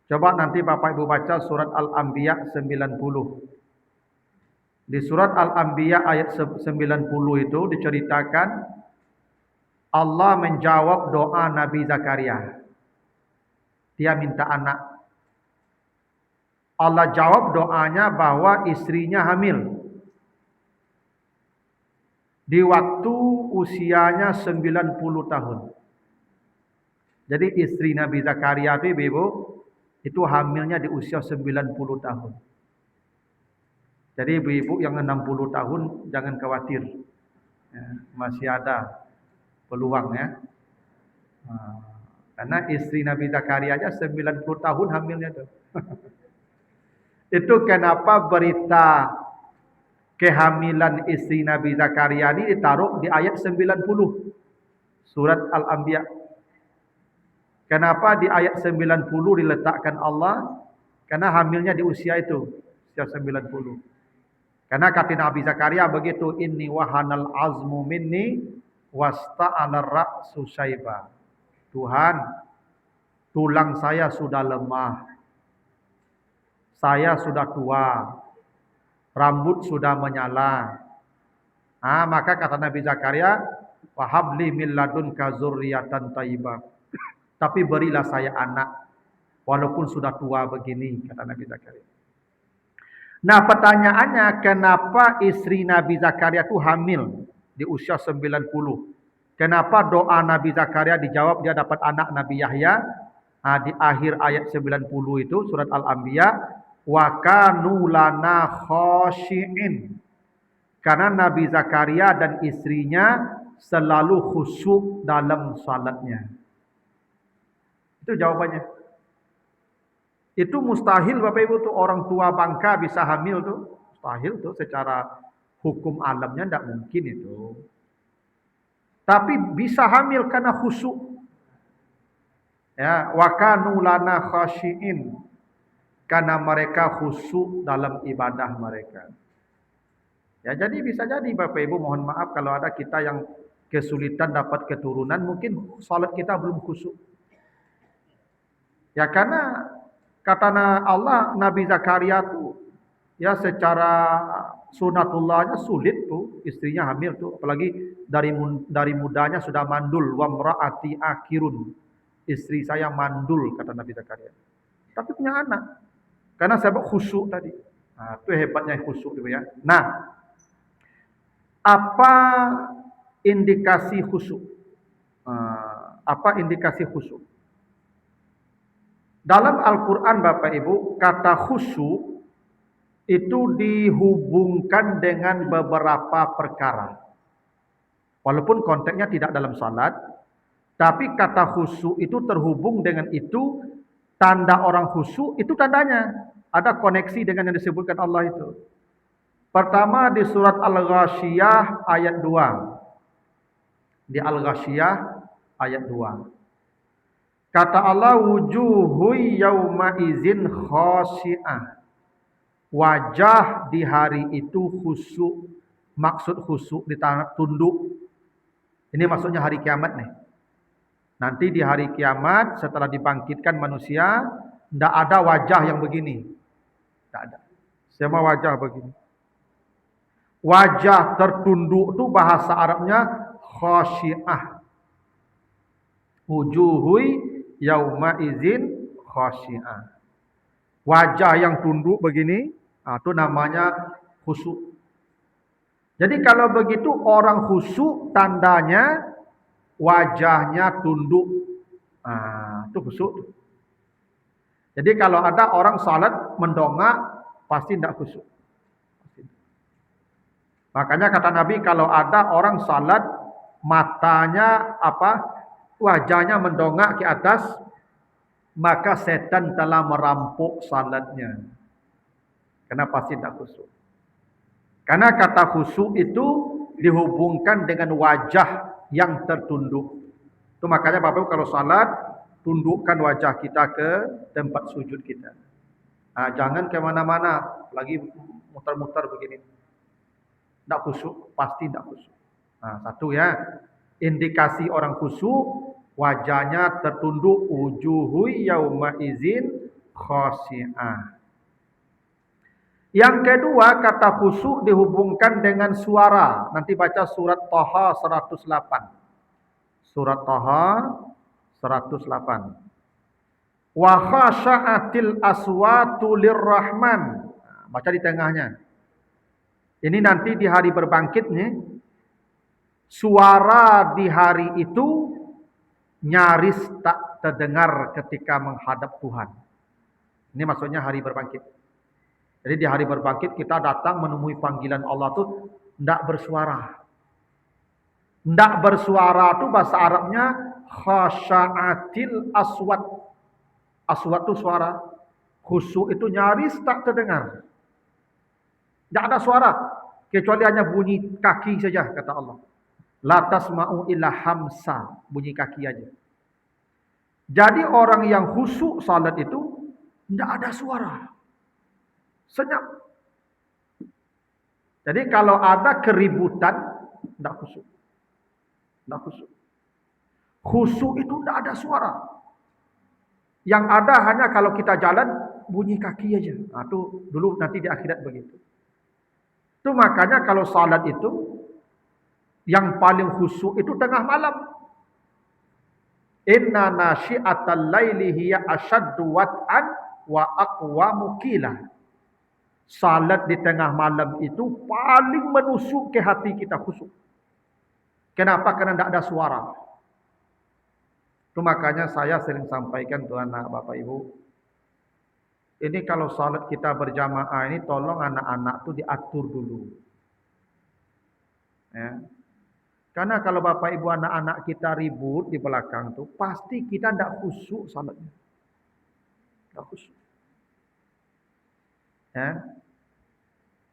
Coba nanti Bapak Ibu baca surat Al-Anbiya 90. Di surat Al-Anbiya ayat 90 itu diceritakan Allah menjawab doa Nabi Zakaria. Dia minta anak. Allah jawab doanya bahwa istrinya hamil. Di waktu usianya 90 tahun. Jadi istri Nabi Zakaria itu Ibu, itu hamilnya di usia 90 tahun. Jadi ibu-ibu yang 60 tahun jangan khawatir. Ya, masih ada peluang ya. Karena istri Nabi Zakaria aja 90 tahun hamilnya tuh. Itu kenapa berita kehamilan istri Nabi Zakaria ini ditaruh di ayat 90 surat Al-Anbiya. Kenapa di ayat 90 diletakkan Allah? Karena hamilnya di usia itu, usia 90. Karena kata Nabi Zakaria begitu, inni wahanal azmu minni wasta'alar ra'su syaiba. Tuhan, tulang saya sudah lemah. Saya sudah tua. Rambut sudah menyala. Maka kata Nabi Zakaria, wahabli min ladunka dzurriyyatan thayyibah. Tapi berilah saya anak walaupun sudah tua begini, kata Nabi Zakaria. Nah, pertanyaannya, kenapa istri Nabi Zakaria itu hamil di usia 90? Kenapa doa Nabi Zakaria dijawab, dia dapat anak Nabi Yahya? Di akhir ayat 90 itu surat Al-Anbiya, wa kanu lana khashi'in. Karena Nabi Zakaria dan istrinya selalu khusyuk dalam salatnya. Itu jawabannya. Itu mustahil Bapak Ibu tuh, orang tua bangka bisa hamil tuh. Mustahil tuh, secara hukum alamnya tidak mungkin itu. Tapi bisa hamil karena khusyuk. Ya, wa kanu lana khashi'in. Karena mereka khusyuk dalam ibadah mereka. Ya, jadi bisa jadi Bapak Ibu, mohon maaf kalau ada kita yang kesulitan dapat keturunan, mungkin salat kita belum khusyuk. Ya, karena kata Allah, Nabi Zakaria tuh ya secara sunatullahnya sulit tuh, istrinya hamil tuh, apalagi dari mudanya sudah mandul, wa mraati akhirun. Istri saya mandul, kata Nabi Zakaria. Tapi punya anak. Karena sebab khusyuk tadi. Itu hebatnya khusyuk itu ya. Nah, apa indikasi khusyuk? Apa indikasi khusyuk? Dalam Al-Quran Bapak Ibu, kata khusyuk itu dihubungkan dengan beberapa perkara. Walaupun konteksnya tidak dalam salat, tapi kata khusyuk itu terhubung dengan itu, tanda orang khusyuk itu tandanya. Ada koneksi dengan yang disebutkan Allah itu. Pertama di surat Al-Ghasyiyah ayat 2. Di Al-Ghasyiyah ayat 2. Kata Allah, wujuhu yauma izin khashi'ah. Wajah di hari itu khusyuk. Maksud khusyuk tunduk. Ini maksudnya hari kiamat nih. Nanti di hari kiamat setelah dibangkitkan manusia, Tidak ada wajah yang begini. Tidak ada. Semua wajah begini. Wajah tertunduk tu bahasa Arabnya khasyi'ah. Wujuhui yauma izin khasyi'ah. Wajah yang tunduk begini, itu namanya khusyuk. Jadi kalau begitu orang khusyuk tandanya wajahnya tunduk. Itu khusyuk. Jadi kalau ada orang salat mendongak, pasti tidak khusyuk. Makanya kata Nabi, kalau ada orang salat matanya wajahnya mendongak ke atas, maka setan telah merampok salatnya. Karena pasti tidak khusyuk. Karena kata khusyuk itu dihubungkan dengan wajah yang tertunduk. Itu makanya Bapak Ibu kalau salat, tundukkan wajah kita ke tempat sujud kita. Jangan ke mana-mana, lagi muter-muter begini. Tidak khusyuk, pasti tidak khusyuk. Satu ya, indikasi orang khusyuk, wajahnya tertunduk, wujuhu yauma izin khasyi'ah. Yang kedua, kata khusyuk dihubungkan dengan suara. Nanti baca surat Thaha 108. Surat Thaha 108. Wa khasha'atil aswatu lirrahman. Baca di tengahnya. Ini nanti di hari berbangkit nih. Suara di hari itu nyaris tak terdengar ketika menghadap Tuhan. Ini maksudnya hari berbangkit. Jadi di hari berbangkit kita datang menemui panggilan Allah itu tidak bersuara. Tidak bersuara itu bahasa Arabnya khasha'atil aswat. Aswat itu suara. Khusyuk itu nyaris tak terdengar. Tidak ada suara. Kecuali hanya bunyi kaki saja kata Allah. La tasma'u illa hamsa. Bunyi kaki aja. Jadi orang yang khusyuk salat itu tidak ada suara. Senyap. Jadi kalau ada keributan, tidak khusyuk. Tidak khusyuk. Khusyuk itu tidak ada suara. Yang ada hanya kalau kita jalan, bunyi kaki aja. Itu dulu nanti di akhirat begitu. Itu makanya kalau salat itu, yang paling khusyuk itu tengah malam. Inna nasyi'atal laili hiya asyaddu wat'an wa aqwamu qila. Salat di tengah malam itu paling menusuk ke hati kita khusyuk. Kenapa? Karena tidak ada suara. Itu makanya saya sering sampaikan tuan anak Bapak Ibu. Ini kalau salat kita berjamaah ini tolong anak-anak itu diatur dulu. Ya. Karena kalau Bapak Ibu anak-anak kita ribut di belakang tuh pasti kita tidak khusyuk salatnya. Tidak khusyuk. Ya.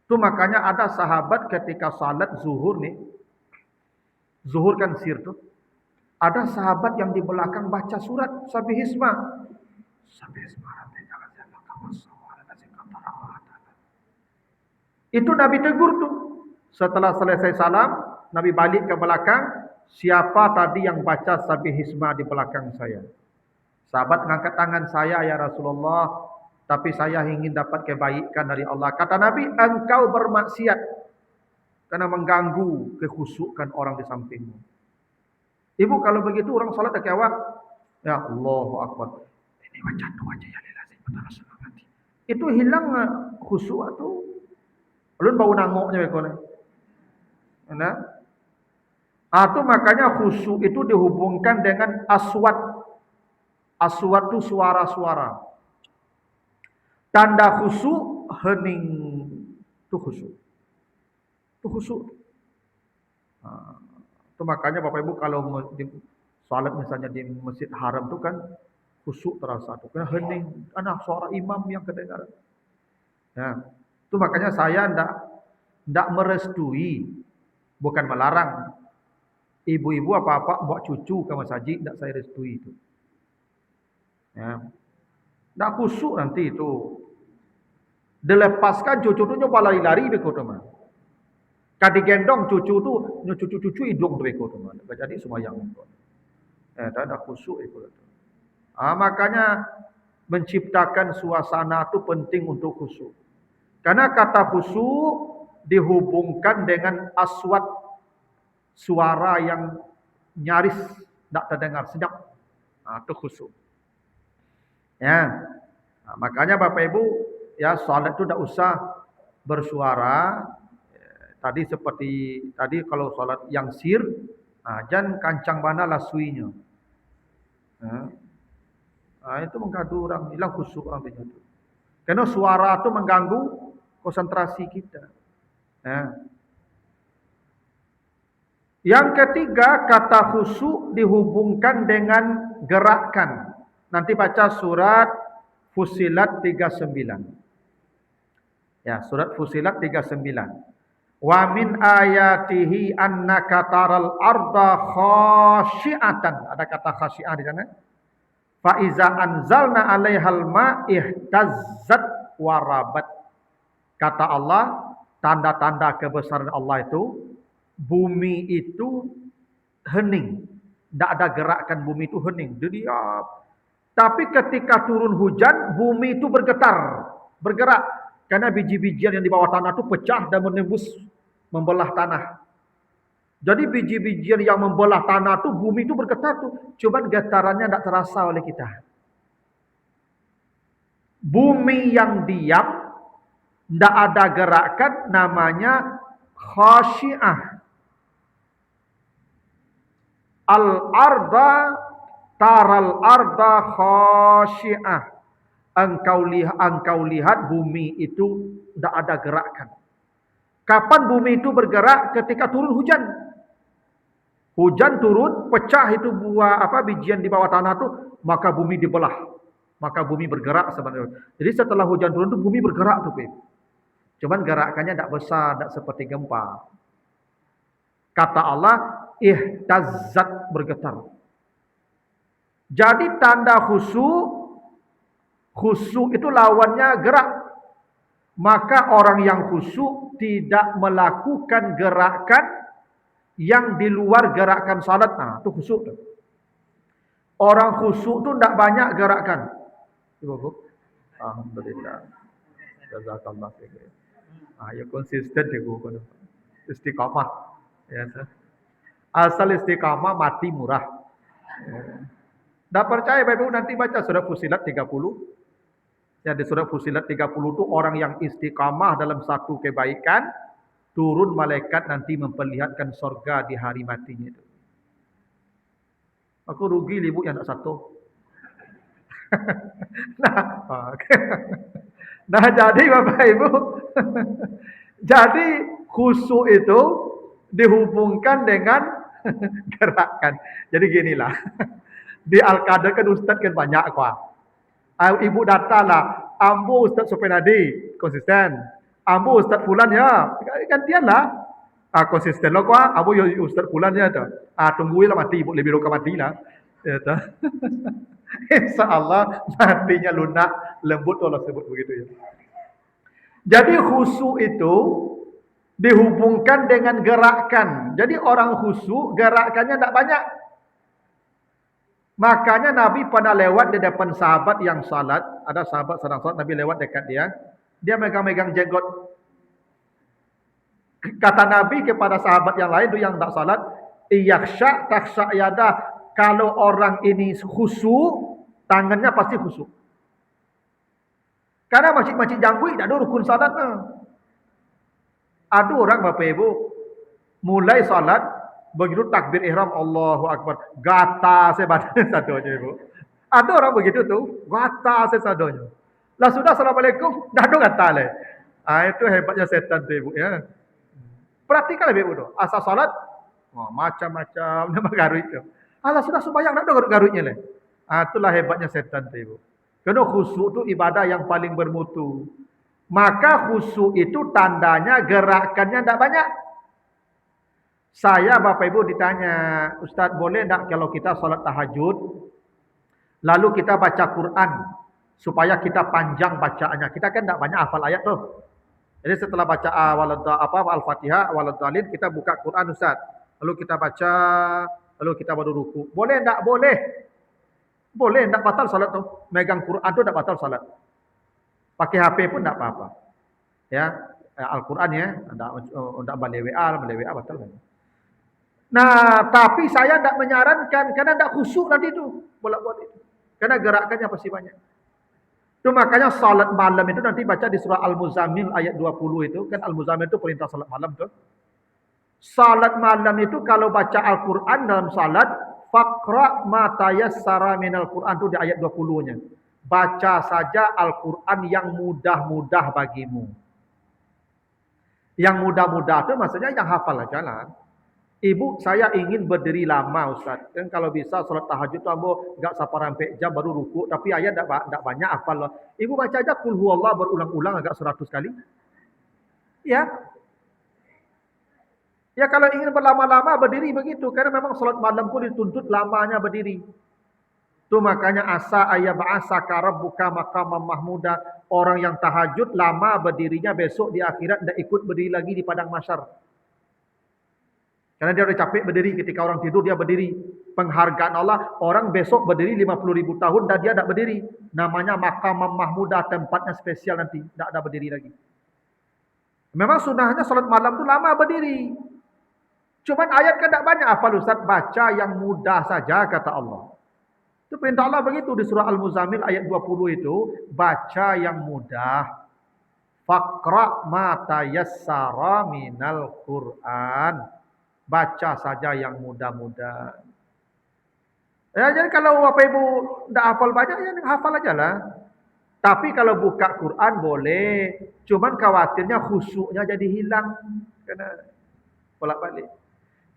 Itu makanya ada sahabat ketika salat zuhur nih. Zuhur kan sir tuh. Ada sahabat yang di belakang baca surat Sabihisma. Sabihisma. Itu Nabi tegur tuh. Setelah selesai salam, Nabi balik ke belakang. Siapa tadi yang baca Sabihisma di belakang saya? Sahabat ngangkat tangan, saya ya Rasulullah. Tapi saya ingin dapat kebaikan dari Allah. Kata Nabi, engkau bermaksiat. Karena mengganggu kekhusyukan orang di sampingmu. Ibu kalau begitu orang salat tak awak. Ya Allahu Akbar. Ini macam tu aja ya lillah. Itu hilang khusyuk tu. Ulun bau nangoknya begitu. Nah. Itu makanya khusyuk itu dihubungkan dengan aswat. Aswat itu suara-suara. Tanda khusyuk hening itu khusyuk. Itu khusyuk. Itu makanya Bapak Ibu kalau salat misalnya di Masjid Haram itu kan khusyuk terasa tuh. Karena hening, suara imam yang kedengaran. Ya. Itu makanya saya tidak merestui, bukan melarang. Ibu-ibu apa-apa bawa cucu ke masjid, tidak saya restui itu. Ya. Tidak khusyuk nanti itu. Dilepaskan cucu itu nyoba lari-lari begitu teman. Kadi gendong cucu tu, cucu hidung tu begitu teman. Jadi semayang. Tak ada khusyuk itu. Makanya menciptakan suasana itu penting untuk khusyuk. Karena kata khusyuk dihubungkan dengan aswat, suara yang nyaris tidak terdengar, senyap. Itu khusyuk. Ya. Makanya Bapak Ibu, ya salat itu tidak usah bersuara. Tadi seperti tadi kalau salat yang sir, jangan kancang mana lasuinya. Itu mengganggu orang, hilang khusyuk orang itu. Karena suara itu mengganggu konsentrasi kita. Yang ketiga, kata khusyuk dihubungkan dengan gerakan. Nanti baca surat Fussilat 39. Ya, surat Fussilat 39. Wa min ayatihi annaka taral arda khashi'atan. Ada kata khashi'ah di sana. Fa iza anzalna 'alaihal ma ihtazzat warabat. Kata Allah, tanda-tanda kebesaran Allah itu, bumi itu hening. Tidak ada gerakan, bumi itu hening. Diam. Tapi ketika turun hujan, bumi itu bergetar, bergerak. Karena biji-bijian yang di bawah tanah itu pecah dan menembus, membelah tanah. Jadi biji-bijian yang membelah tanah itu, bumi itu bergetar tuh. Cuman getarannya tidak terasa oleh kita. Bumi yang diam, tidak ada gerakan, namanya khasyi'ah. Al-arda taral arda khasyi'ah. Engkau lihat bumi itu tidak ada gerakan. Kapan bumi itu bergerak? Ketika turun hujan. Hujan turun, pecah itu bijian di bawah tanah itu, maka bumi dibelah. Maka bumi bergerak sebenarnya. Jadi setelah hujan turun itu bumi bergerak tuh, cuman gerakannya tidak besar, tidak seperti gempa. Kata Allah, ihtazzat, bergetar. Jadi tanda khusyuk itu lawannya gerak. Maka orang yang khusyuk tidak melakukan gerakan yang di luar gerakan salat. Itu khusyuk. Orang khusyuk itu tidak banyak gerakan. Alhamdulillah. Jazakallah khair. Ya konsisten deh gua. Istiqamah. Ya, asal istiqamah mati murah. Tidak percaya Bapak Ibu, nanti baca surat Fussilat 30. Ya, di surat Fussilat 30 itu orang yang istiqamah dalam satu kebaikan, turun malaikat nanti memperlihatkan surga di hari matinya itu. Aku rugi ibu yang tak satu. Nah, jadi Bapak Ibu, jadi khusyuk itu dihubungkan dengan gerakan. Jadi ginilah. Di Al-Qadar kan Ustaz kan banyak kuah. Ibu datanglah, ambo Ustaz Sopenadi, konsisten. Ambo Ustaz Fulan ya, gantianlah. Konsisten lo kuah, ambo Ustaz Fulan ya tu. Tungguilah mati, ibu lebih roka mati lah. Ya tu. InsyaAllah matinya lunak, lembut Allah sebut begitu ya. Jadi khusyuk itu dihubungkan dengan gerakan. Jadi orang khusyuk gerakannya tidak banyak. Makanya Nabi pernah lewat di depan sahabat yang salat. Ada sahabat sedang salat, Nabi lewat dekat dia. Dia megang-megang jenggot. Kata Nabi kepada sahabat yang lain itu yang tak salat, iyaksha taksha yadah. Kalau orang ini khusyuk, tangannya pasti khusyuk. Karena masjid-masjid jangkui tidak ada rukun salat. Ada orang Bapak Ibu mulai salat, begitu takbir ihram Allahu Akbar, gata saya badan sadonya Ibu. Ada orang begitu tuh, gata saya sadonya. Lah sudah Assalamualaikum, dah ada gata lah. Itu hebatnya setan tuh Ibu ya. Perhatikan Ibu tuh, asal salat macam-macam nama garut itu. Allah sudah sembahyang dah ada garut-garutnya lah. Itulah hebatnya setan tuh Ibu. Karena khusyuk itu ibadah yang paling bermutu. Maka khusyuk itu tandanya gerakannya tidak banyak. Saya Bapak Ibu ditanya, Ustaz boleh tak kalau kita salat tahajud, lalu kita baca Quran, supaya kita panjang bacaannya. Kita kan tidak banyak hafal ayat tuh. Jadi setelah baca Al-Fatihah, Waladhdallin, kita buka Quran Ustaz. Lalu kita baca, lalu kita baru ruku. Boleh tak? Boleh. Boleh, tidak batal salat tu. Megang Quran tu tidak batal salat. Pakai HP pun tidak apa-apa. Ya, Al-Quran ya, tidak balik WA batal. Nah, tapi saya tidak menyarankan karena tidak khusyuk nanti itu bolak-balik itu. Karena gerakannya pasti banyak. Itu makanya salat malam itu nanti baca di surah Al-Muzammil ayat 20 itu, kan Al-Muzammil itu perintah salat malam tuh. Salat malam itu kalau baca Al-Quran dalam salat, faqra ma tayassara minal Quran itu di ayat 20-nya. Baca saja Al-Quran yang mudah-mudah bagimu. Yang mudah-mudah itu maksudnya yang hafal aja lah. Ibu, saya ingin berdiri lama Ustaz. Kan kalau bisa salat tahajud tu ambo enggak sampai sampai jam baru rukuk, tapi ayat enggak banyak hafal lah. Ibu baca aja qul huwallah berulang-ulang agak 100 kali. Ya. Ya kalau ingin berlama-lama berdiri begitu karena memang salat malam pun dituntut lamanya berdiri. Tu makanya asa ayyab'asaka rabbuka maqaman mahmuda. Orang yang tahajud lama berdirinya besok di akhirat tidak ikut berdiri lagi di padang mahsyar. Karena dia sudah capek berdiri, ketika orang tidur dia berdiri. Penghargaan Allah, orang besok berdiri 50.000 tahun dan dia tidak berdiri. Namanya Maqamam Mahmudah, tempatnya spesial nanti. Tidak ada berdiri lagi. Memang sunnahnya salat malam itu lama berdiri. Cuman ayat kan tidak banyak hafal Ustaz. Baca yang mudah saja kata Allah. Itu perintah Allah begitu di surah Al-Muzammil ayat 20 itu. Baca yang mudah. Faqra ma tayassara minal Qur'an. Baca saja yang mudah-mudah. Ya, jadi kalau Bapak Ibu tidak hafal banyak, ya hafal aja lah. Tapi kalau buka Quran boleh. Cuman khawatirnya khusyuknya jadi hilang. Karena bolak-balik.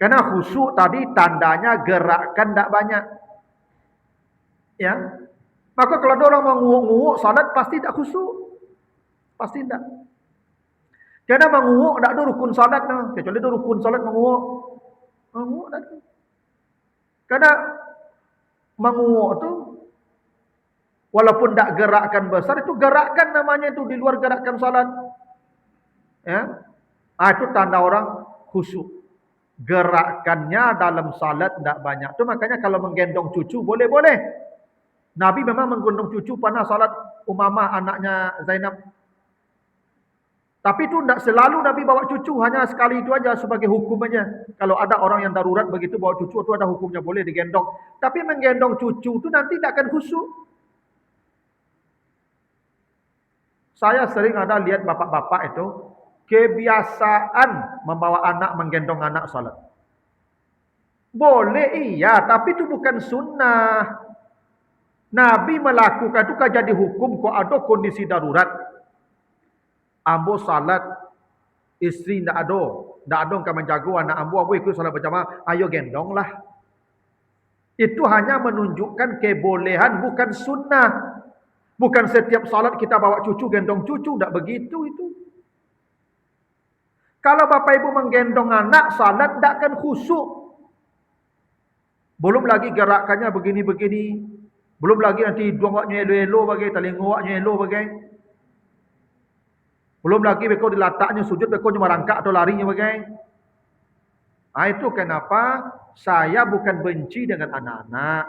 Karena khusyuk tadi tandanya gerakan tidak banyak. Ya. Maka kalau ada orang menguuk-nguuk salat pasti tidak khusyuk. Pasti tidak. Karena menguuk tidak ada rukun salat. Kecuali ada rukun salat menguuk. Menguuk tak ada. Karena menguuk tu walaupun tak gerakan besar, itu gerakan namanya itu di luar gerakan salat. Ya. Itu tanda orang khusyuk. Gerakannya dalam salat tidak banyak. Itu makanya kalau menggendong cucu boleh-boleh. Nabi memang menggendong cucu pada salat Umamah anaknya Zainab. Tapi itu tidak selalu Nabi bawa cucu, hanya sekali itu aja sebagai hukum aja. Kalau ada orang yang darurat begitu bawa cucu itu ada hukumnya, boleh digendong. Tapi menggendong cucu itu nanti tidak akan khusyuk. Saya sering ada lihat bapak-bapak itu kebiasaan membawa anak, menggendong anak salat. Boleh iya, tapi itu bukan sunnah. Nabi melakukan itu kan jadi hukum kok ada kondisi darurat. Ambo salat, isteri tidak ada kan menjaga anak ambo ikut salat berjamaah, ayo gendonglah. Itu hanya menunjukkan kebolehan, bukan sunnah. Bukan setiap salat kita bawa cucu, gendong cucu, tidak begitu itu. Kalau Bapak Ibu menggendong anak, salat tidak akan khusyuk. Belum lagi gerakannya begini-begini. Belum lagi nanti hidung awaknya elo-elo bagai, telinga awaknya elo bagai. Belum lagi beko dilataknya sujud, beko cuma rangkak atau larinya bagai. Itu kenapa saya bukan benci dengan anak-anak.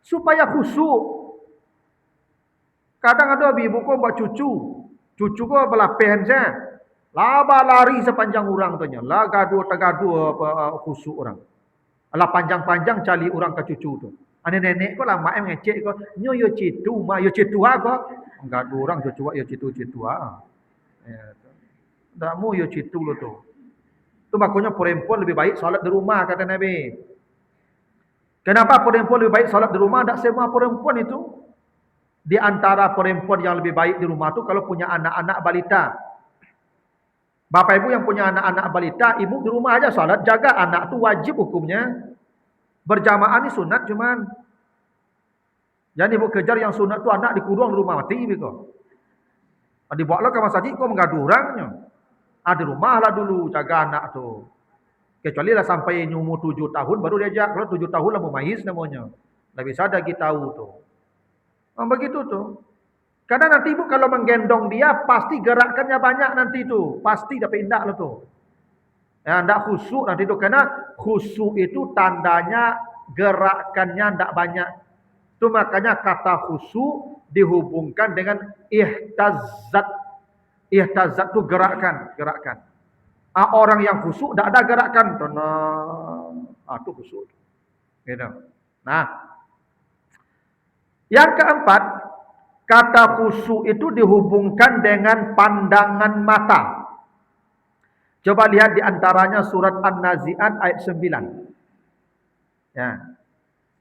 Supaya khusyuk. Kadang ada ibu ko buat cucu. Cucu ko belapen saya. Laba lari sepanjang orang tanya. Lah gaduh khusyuk orang. Lah panjang-panjang cari orang ke cucu tu. Ane nenek ko lah mak ngecek ko, "Nyo yo citu, ma yo citu ko." Gaduh orang cucu yo citu-citu ah. Ya, tak mau yo citu lo tu. Tu makanya perempuan lebih baik salat di rumah kata Nabi. Kenapa perempuan lebih baik salat di rumah? Tak semua perempuan itu. Di antara perempuan yang lebih baik di rumah tu kalau punya anak-anak balita. Bapak ibu yang punya anak-anak balita, ibu di rumah aja salat, jaga anak tu wajib hukumnya. Berjamaah ni sunat cuman. Jangan ibu kejar yang sunat tu anak dikurung di rumah mati begitu. Dibawa ke masjid kau menggaduh orangnya. Di rumah lah dulu jaga anak tu. Kecuali lah sampai umur 7 tahun baru diajak. Kalau 7 tahun lah memais namanya. Tak bisa dah kita tahu tu. Begitu tu. Karena nanti ibu kalau menggendong dia pasti gerakannya banyak nanti tu. Pasti dapat indak lah tu. Ya, tak khusyuk nanti tu. Karena khusyuk itu tandanya gerakannya tak banyak. Tu Itu makanya kata khusyuk dihubungkan dengan ihtazzat. Ihtazzat itu gerakan. Orang yang khusyuk tidak ada gerakan. Tenang. Itu khusyuk. Gitu. Nah, yang keempat, kata khusyuk itu dihubungkan dengan pandangan mata. Coba lihat di antaranya surat An-Nazi'at ayat 9. Ya.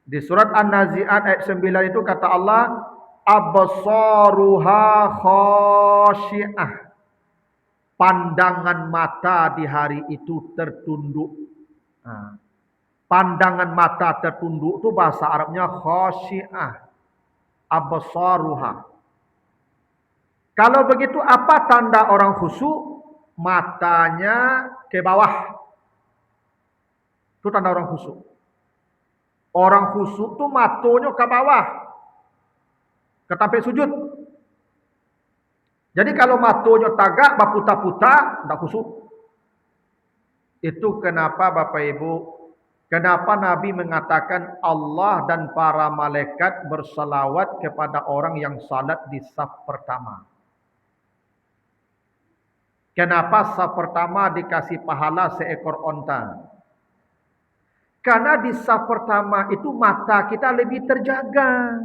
Di surat An-Nazi'at ayat 9 itu kata Allah, absaruha khasyi'ah. Pandangan mata di hari itu tertunduk. Pandangan mata tertunduk itu bahasa Arabnya khasyi'ah. Absaruha. Kalau begitu apa tanda orang khusyuk? Matanya ke bawah. Itu tanda orang khusyuk. Orang khusyuk itu matanya ke bawah. Ketampe sujud. Jadi kalau matanya tagak, berputar-putar, tidak khusyuk. Itu kenapa Bapak Ibu, kenapa Nabi mengatakan Allah dan para malaikat bersalawat kepada orang yang salat di saf pertama. Kenapa saf pertama dikasih pahala seekor onta? Karena di saf pertama itu mata kita lebih terjaga.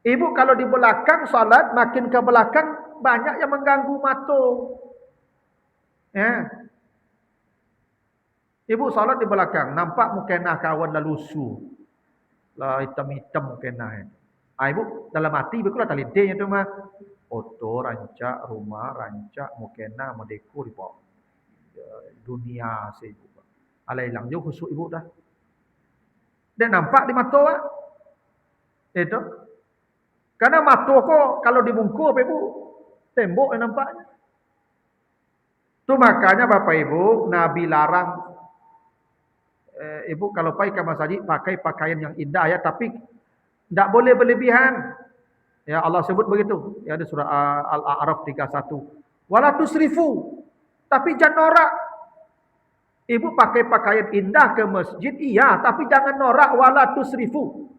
Ibu kalau di belakang salat, makin ke belakang banyak yang mengganggu mata. Ya. Ibu salat di belakang, nampak mukena kawan lalu su. Lah hitam-hitam mukena. Ibu dalam hati ibu lah talintenya tu mah. Foto, rancak, rumah, rancak, mukena, medeko di bawah. Dunia seibu. Ala hilang juga khusyuk ibu dah. Dia nampak di mata ah. Itu. Karena mata kok kalau dibungkus apa ibu? Tembok yang nampaknya. Itu makanya Bapak Ibu, Nabi larang ibu kalau pergi ke masjid pakai pakaian yang indah ya, tapi tidak boleh berlebihan. Ya Allah sebut begitu. Ya di surah Al-A'raf 31. Wala tusrifu. Tapi jangan norak. Ibu pakai pakaian indah ke masjid, iya, tapi jangan norak. Wala tusrifu.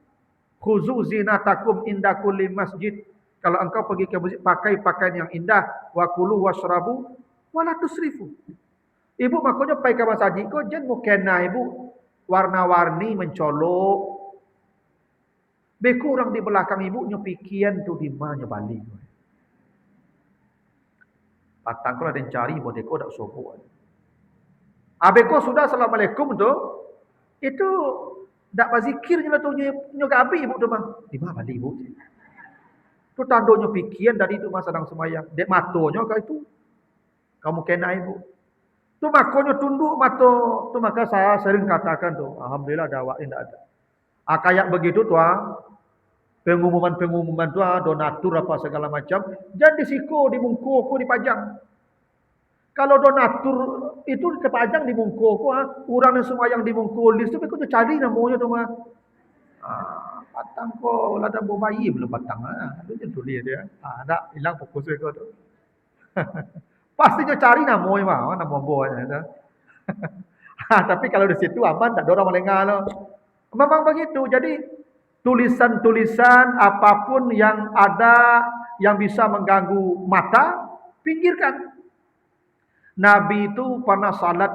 Khuzu zinatakum inda kulli masjid. Kalau engkau pergi ke masjid pakai pakaian yang indah, wa kulu washrabu wala tusrifu. Ibu makanya pergi ke masjid kau jangan mukena ibu warna-warni mencolok. Beku orang di belakang ibu nyopikian tu di mana Bali. Patang kalau ada yang cari bodeko dak sobok. Abeko sudah assalamualaikum tu. Itu dak bazikir je lah tu nyogabi ibu tu bang. Di mana Bali ibu? Tu tanda nyopikian dari itu masa sedang semayang. Dek matonya kau itu. Kamu kena ibu. Tu makanya tunduk mata. Tu maka saya sering katakan tu, alhamdulillah dakwah tidak ada. Kayak begitu tu pengumuman-pengumuman tu donatur apa segala macam, jangan disiko, dimungkuku, dipajang. Kalau donatur itu dipajang di mungkuku, orang yang semua yang dimungkul list tu mereka cari namanya tu mah. Patang ko lada bayi belum patang itu tulis dia. Ada hilang fokus mereka tu. Pasti dia cari namanya mah, nama buahnya tu. Tapi kalau di situ aman, tak ada orang melengah lo. Memang begitu. Jadi tulisan-tulisan apapun yang ada yang bisa mengganggu mata, pinggirkan. Nabi itu pernah salat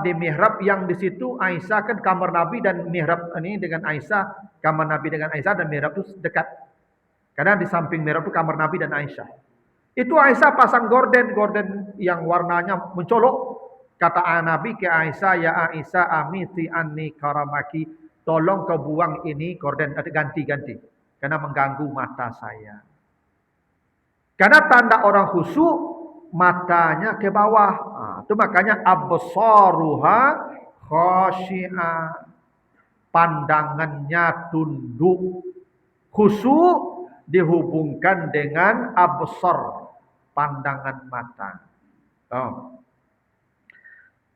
di mihrab yang di situ Aisyah kan kamar Nabi dan mihrab ini dengan Aisyah, kamar Nabi dengan Aisyah dan mihrab itu dekat. Karena di samping mihrab itu kamar Nabi dan Aisyah. Itu Aisyah pasang gorden yang warnanya mencolok. Kata Nabi ke Aisyah, ya Aisyah amiti anni karamaki. Tolong kau buang ini gorden, ganti-ganti. Karena mengganggu mata saya. Karena tanda orang khusyuk, matanya ke bawah. Itu makanya absaruha khasyi'ah. Pandangannya tunduk. Khusyuk dihubungkan dengan absar. Pandangan mata.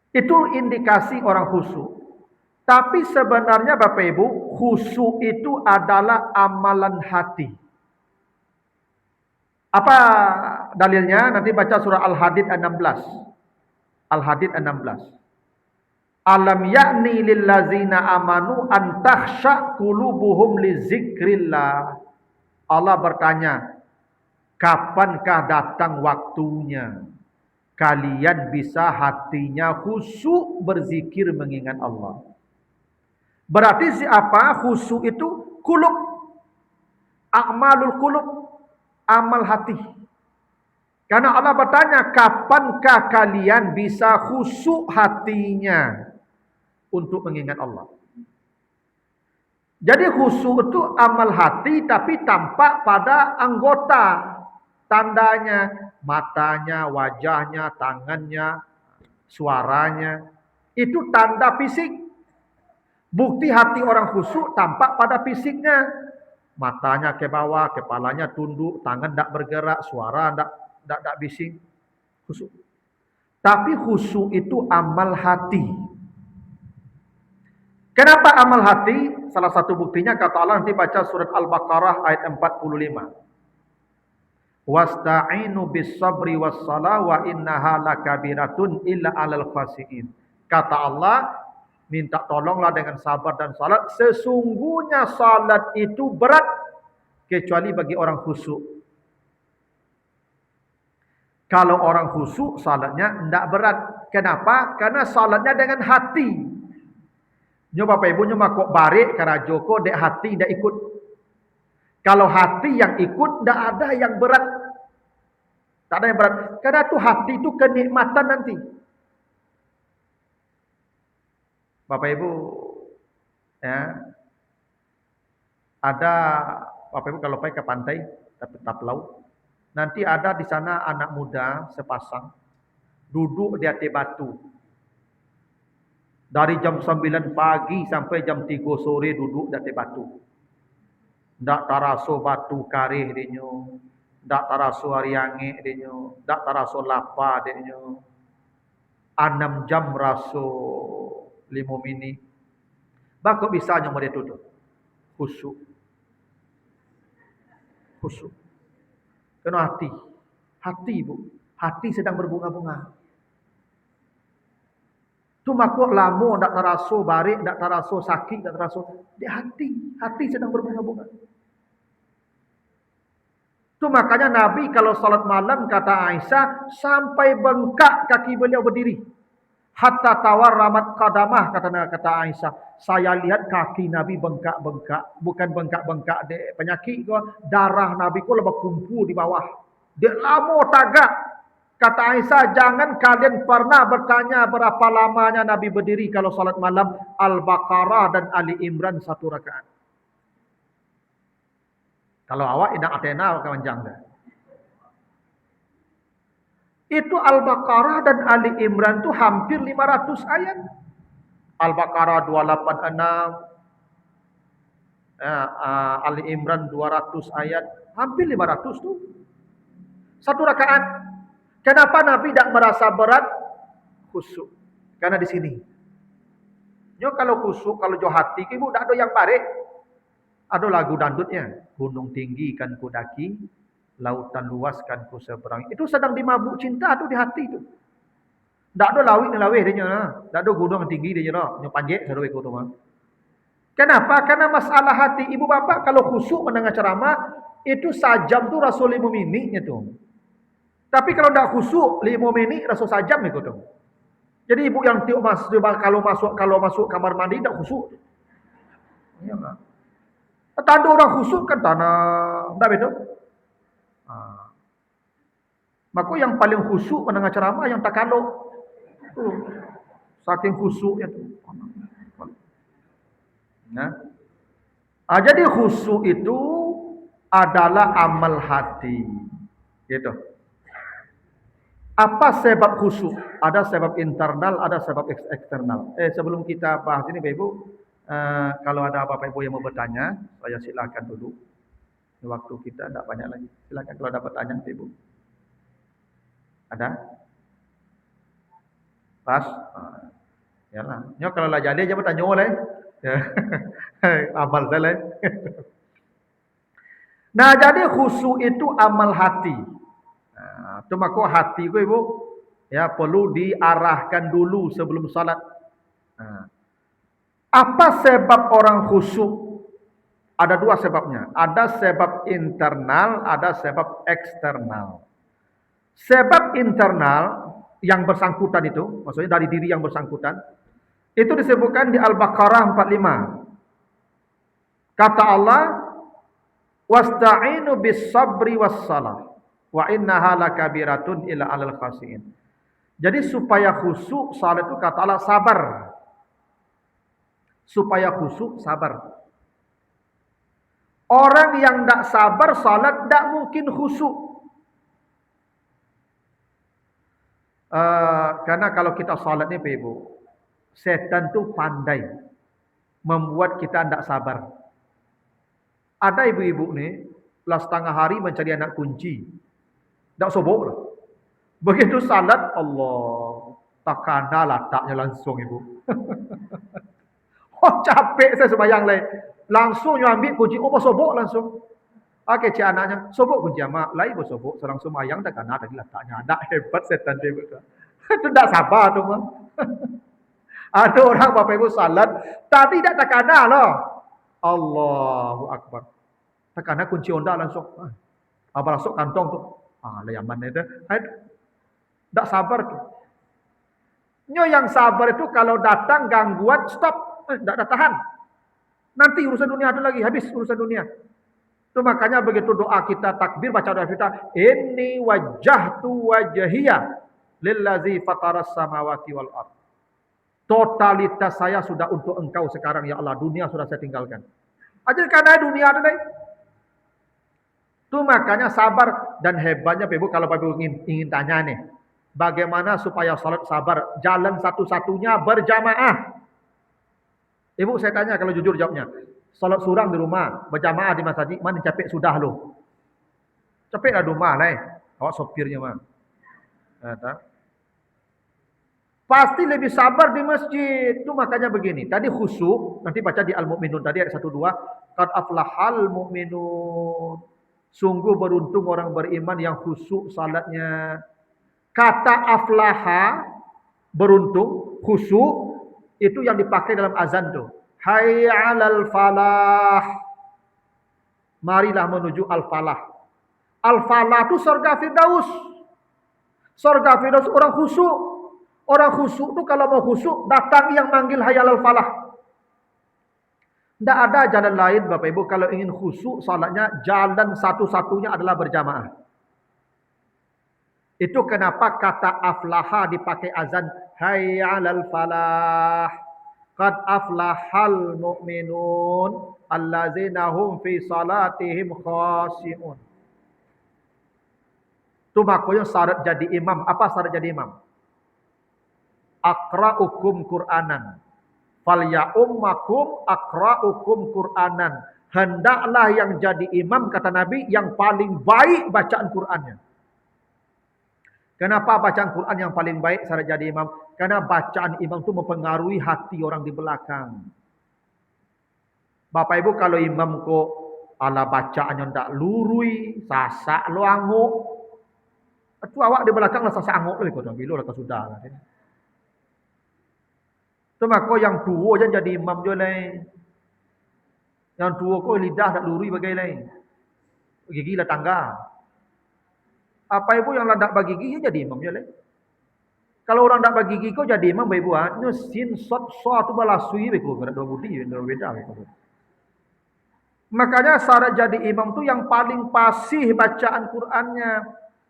Itu indikasi orang khusyuk. Tapi sebenarnya Bapak Ibu, khusyuk itu adalah amalan hati. Apa dalilnya? Nanti baca surah Al-Hadid 16. Al-Hadid 16. Alam yakni lillazina amanu an takhsha qulubuhum li zikrillah. Allah bertanya, kapankah datang waktunya kalian bisa hatinya khusyuk berzikir mengingat Allah? Berarti siapa khusyuk itu? Kulub, a'malul kulub, amal hati. Karena Allah bertanya, kapankah kalian bisa khusyuk hatinya untuk mengingat Allah? Jadi khusyuk itu amal hati tapi tampak pada anggota. Tandanya, matanya, wajahnya, tangannya, suaranya. Itu tanda fisik. Bukti hati orang khusyuk tampak pada fisiknya. Matanya ke bawah, kepalanya tunduk, tangan tidak bergerak, suara tidak bising. Khusyuk. Tapi khusyuk itu amal hati. Kenapa amal hati? Salah satu buktinya kata Allah, nanti baca surat Al-Baqarah ayat 45. Wasta'inu bis-sabri was-salah wa innaha lakabiratun illa 'alal khashiin. Kata Allah, minta tolonglah dengan sabar dan salat. Sesungguhnya salat itu berat kecuali bagi orang khusyuk. Kalau orang khusyuk salatnya tidak berat. Kenapa? Karena salatnya dengan hati. Nyo Bapak Ibu nyo makok barik kara Joko dek hati tidak ikut. Kalau hati yang ikut tidak ada yang berat. Tak ada yang berat. Karena itu hati itu kenikmatan nanti. Bapak Ibu ya, ada Bapak Ibu kalau pergi ke pantai Taplau, nanti ada di sana anak muda sepasang duduk di atas batu. Dari jam 9 pagi sampai jam 3 sore duduk di atas batu. Ndak taraso batu karih dinyo, ndak taraso ariange dinyo, ndak taraso lapa dinyo. 6 jam raso 5 mini. Bako bisa nyo dia duduk. Khusyuk. Khusyuk. Kena hati. Hati Bu. Hati sedang berbunga-bunga. Tu makuk lamo ndak taraso barik, ndak taraso sakit, ndak taraso di hati. Hati sedang berbunga-bunga. Tu makanya Nabi kalau salat malam kata Aisyah sampai bengkak kaki beliau berdiri. Hatta tawarramat qadamah kata Aisyah. Saya lihat kaki Nabi bengkak-bengkak, bukan bengkak-bengkak de penyakit ko, darah Nabi ko lebih kumpul di bawah. Dia lamo tagak. Kata Aisyah, jangan kalian pernah bertanya berapa lamanya Nabi berdiri kalau salat malam. Al-Baqarah dan Ali Imran 1 rakaat. Kalau awak tidak Athena kemanjang dah. Itu Al-Baqarah dan Ali Imran itu hampir 500 ayat. Al-Baqarah 286, Ali Imran 200 ayat, hampir 500 tuh. 1 rakaat. Kenapa Nabi tidak merasa berat? Khusyuk. Karena di sini. Yo kalau khusyuk, kalau jo hati, ibu tidak ada yang barik. Ada lagu dandutnya. Gunung tinggi kan ku daki, lautan luas kan ku seberang. Itu sedang dimabuk cinta tu di hati tu. Tak ada lawik ni lawih dia nya. Tak ada gunung tinggi dia nya. Nya panjek sarwe ku tu mah. Kenapa? Karena masalah hati. Ibu bapa kalau khusyuk mendengar ceramah, itu sajam tu rasul 5 minitnya tu. Tapi kalau tidak khusyuk 5 minit rasa sajam itu tu. Jadi ibu yang tiup kalau masuk kamar mandi tidak khusyuk. Ya enggak? Tanda orang khusyuk kan tanah, tak betul? Maka yang paling khusyuk mendengar ceramah yang takaluk. Saking khusyuknya tu. Nah. Jadi khusyuk itu adalah amal hati. Gitu. Apa sebab khusyuk? Ada sebab internal, ada sebab eksternal. Sebelum kita bahas ini, Bapak Ibu, kalau ada Bapak Ibu yang mau bertanya, saya silakan dulu. Waktu kita tidak banyak lagi. Silakan kalau ada pertanyaan, Bapak Ibu. Ada? Pas? Yalah. Nyo kalau lah jadi aja bertanya oleh. Amal saya lah. Nah, jadi khusyuk itu amal hati. Cuma kok hati ku Ibu ya perlu diarahkan dulu sebelum salat. Nah, apa sebab orang khusyuk? Ada dua sebabnya. Ada sebab internal, ada sebab eksternal. Sebab internal yang bersangkutan itu, maksudnya dari diri yang bersangkutan, itu disebutkan di Al-Baqarah 45. Kata Allah, "Wasta'inu bis-sabri was-salah, wa innaha lakabiratun illa 'alal khashiyin." Jadi supaya khusyuk salat itu kata Allah sabar. Supaya khusyuk sabar. Orang yang tidak sabar salat tidak mungkin khusyuk. Karena kalau kita salat ni Ibu, setan tu pandai membuat kita tidak sabar. Ada ibu-ibu ni lah setengah hari mencari anak kunci. Tak sobok lah. Begitu salat, Allah, tak kena letaknya langsung ibu. Oh capek saya sembahyang lain. Langsung you ambil kunci, oh sobok langsung. Okey cik anaknya, sobok kunci mak, lain sobok, selang sembahyang tak kena tadi letaknya. Anak hebat setan dia betul. Itu tak sabar tu mah. Ada orang Bapak Ibu salat, tadi tak kena lah. Allahu Akbar. Tak kena kunci Honda langsung. Abang masuk kantong tu. Layaman itu. Tak sabar tu. Nyo yang sabar itu kalau datang gangguan, stop. Tak tahan. Nanti urusan dunia ada lagi. Habis urusan dunia. Itu makanya begitu doa kita takbir, baca doa kita. Inni wajjahtu wajhiya lillazi fataras samawati wal ard. Totalitas saya sudah untuk engkau sekarang ya Allah. Dunia sudah saya tinggalkan. Aja karena dunia ada lagi. Itu makanya sabar dan hebatnya Ibu kalau Ibu ingin tanya nih. Bagaimana supaya salat sabar? Jalan satu-satunya berjamaah. Ibu saya tanya kalau jujur jawabnya. Salat surang di rumah, berjamaah di masjid, mana capek sudah lo? Capek lah di rumah lah awak sopirnya mah. Pasti lebih sabar di masjid. Itu makanya begini. Tadi khusyuk, nanti baca di Al-Mu'minun tadi ayat 1-2. Qad aflahal mu'minun. Sungguh beruntung orang beriman yang khusyuk salatnya. Kata aflaha, beruntung, khusyuk, itu yang dipakai dalam azan tu. Hayya 'alal falah. Marilah menuju al-falah. Al-falah itu surga Firdaus. Surga Firdaus orang khusyuk. Orang khusyuk tu kalau mau khusyuk datang yang manggil hayya 'alal falah. Tidak ada jalan lain Bapak Ibu kalau ingin khusyuk salatnya, jalan satu-satunya adalah berjamaah. Itu kenapa kata aflaha dipakai azan, hayya 'alal falah. Qad aflahal mu'minun allazina hum fi salatihim khashi'un. Itu makanya syarat jadi imam. Apa syarat jadi imam? Aqra'ukum Qur'anan. Falya'ummakum aqra'ukum Qur'anan. Hendaklah yang jadi imam, kata Nabi, yang paling baik bacaan Qur'annya. Kenapa bacaan Quran yang paling baik syarat jadi imam? Karena bacaan imam itu mempengaruhi hati orang di belakang. Bapak Ibu kalau imam kok ala bacaannya tak lurui, sasak luanguk, itu awak di belakang lah sasak anguk lagi kau bilu lah sudah lah. Itu maka yang tua je jadi imam je lain. Yang tua kau lidah tak lurui bagai lain. Gigi lah tangga. Apa Ibu yang tak bagi gigi jadi imam je lain. Kalau orang tak bagi gigi kau jadi imam Ibu nyo sin sot so tu balasui beku kada dua budi beda beku. Makanya syarat jadi imam tu yang paling fasih bacaan Qur'annya.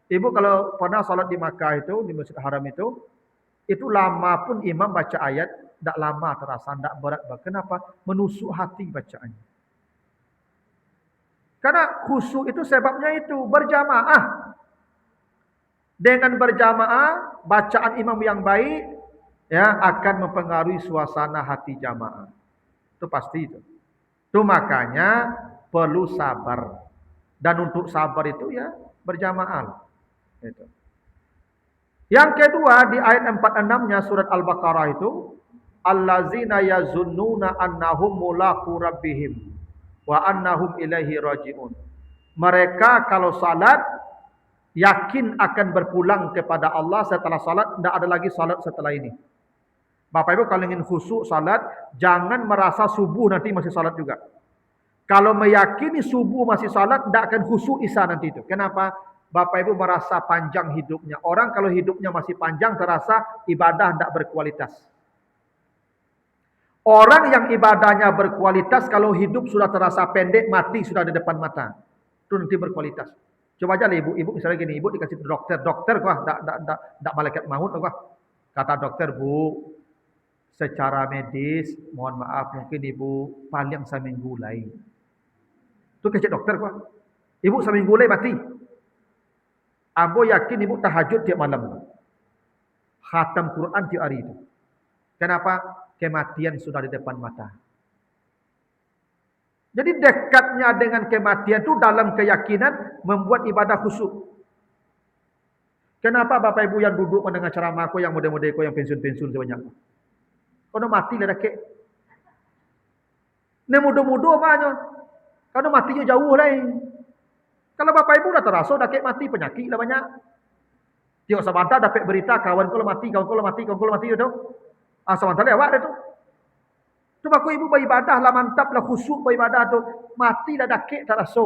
Ibu kalau pernah salat di Makkah itu, di Masjid Haram itu lama pun imam baca ayat tak lama terasa, tak berat. Kenapa? Menusuk hati bacaannya. Karena khusyuk itu sebabnya itu berjamaah. Dengan berjamaah, bacaan imam yang baik ya akan mempengaruhi suasana hati jamaah. Itu pasti itu. Itu makanya perlu sabar. Dan untuk sabar itu ya berjamaah. Itu. Yang kedua di ayat 46-nya surat Al-Baqarah itu, allazina yazunnuna annahum mulaqu rabbihim wa annahum ilaihi rajiun. Mereka kalau salat yakin akan berpulang kepada Allah setelah salat, tidak ada lagi salat setelah ini. Bapak Ibu kalau ingin khusyuk salat, jangan merasa subuh nanti masih salat juga. Kalau meyakini subuh masih salat, tidak akan khusyuk isya nanti itu. Kenapa? Bapak Ibu merasa panjang hidupnya. Orang kalau hidupnya masih panjang, terasa ibadah tidak berkualitas. Orang yang ibadahnya berkualitas, kalau hidup sudah terasa pendek, mati sudah di depan mata. Itu nanti berkualitas. Coba aja ibu misalnya gini, ibu dikasih dokter kok, tidak malaikat maut kok. Kata dokter, Bu, secara medis, mohon maaf, mungkin ibu paling seminggu lain. Itu kecek dokter kok. Ibu seminggu lain mati. Ambo yakin ibu tahajud tiap malam. Khatam Quran tiap hari itu. Kenapa? Kematian sudah di depan mata. Jadi dekatnya dengan kematian itu dalam keyakinan membuat ibadah khusyuk. Kenapa Bapak Ibu yang duduk mendengar ceramah aku, yang muda-muda aku, yang pensiun-pensiun sebanyak? Kalau mati lah dekek. Ini muda-muda banyak. Kalau matinya jauh lah. Kalau Bapak Ibu dah terasa dekek mati, penyakit lah banyak. Tiap sebentar dapat berita kawan kau mati, kawan kau mati itu. Sebentar lewat itu. Coba aku ibu beribadah lah, mantap lah, khusyuk beribadah tu. Mati dah dakik tak rasa.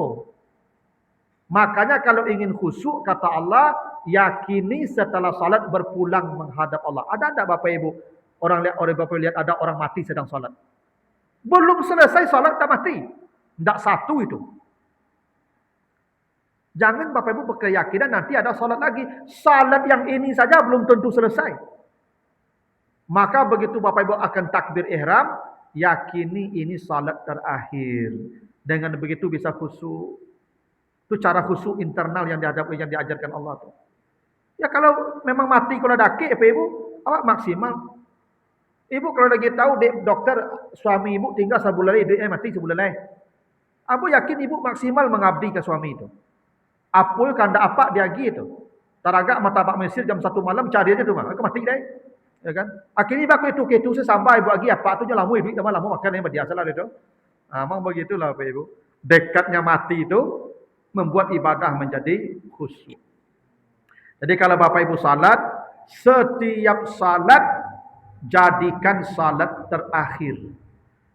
Makanya kalau ingin khusyuk, kata Allah, yakini setelah salat berpulang menghadap Allah. Ada tak Bapak Ibu? Orang Bapak lihat ada orang mati sedang salat. Belum selesai salat dah mati. Tak satu itu. Jangan Bapak Ibu berkeyakinan nanti ada salat lagi. Salat yang ini saja belum tentu selesai. Maka begitu Bapak Ibu akan takbir ihram, yakini ini salat terakhir. Dengan begitu bisa khusyuk. Itu cara khusyuk internal yang diajarkan Allah tu. Ya kalau memang mati kalau dakik apa ibu, awak maksimal. Ibu kalau lagi tahu dokter suami ibu tinggal sebulan lagi, mati sebulan lagi. Aku yakin ibu maksimal mengabdi ke suami itu. Apa kanda apa dia gitu. Taragak martabak Mesir jam 1 malam cari aja tu mah, aku mati deh. Ya kan? Akhirnya aku itu sampai ibu lagi apa tu je lama ibu lama makan yang biasalah itu. Memang begitulah Bapak Ibu. Dekatnya mati itu membuat ibadah menjadi khusyuk. Jadi kalau Bapak Ibu salat, setiap salat jadikan salat terakhir.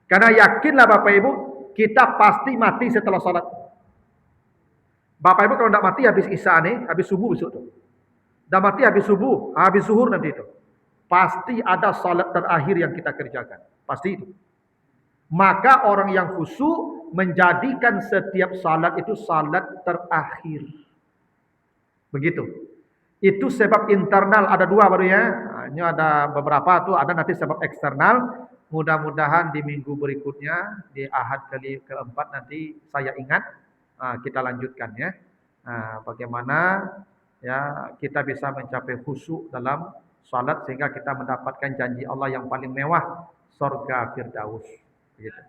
Karena yakinlah Bapak Ibu, kita pasti mati setelah salat. Bapak Ibu kalau tidak mati habis isya nih, habis subuh besok tu. Dah mati habis subuh, habis zuhur nanti itu. Pasti ada salat terakhir yang kita kerjakan. Pasti itu. Maka orang yang khusyuk menjadikan setiap salat itu salat terakhir. Begitu. Itu sebab internal ada dua baru ya. Ini ada beberapa tuh, ada nanti sebab eksternal. Mudah-mudahan di minggu berikutnya, di Ahad keempat nanti saya ingat, kita lanjutkan ya. Bagaimana ya kita bisa mencapai khusyuk dalam salat sehingga kita mendapatkan janji Allah yang paling mewah, surga Firdaus. Begitu.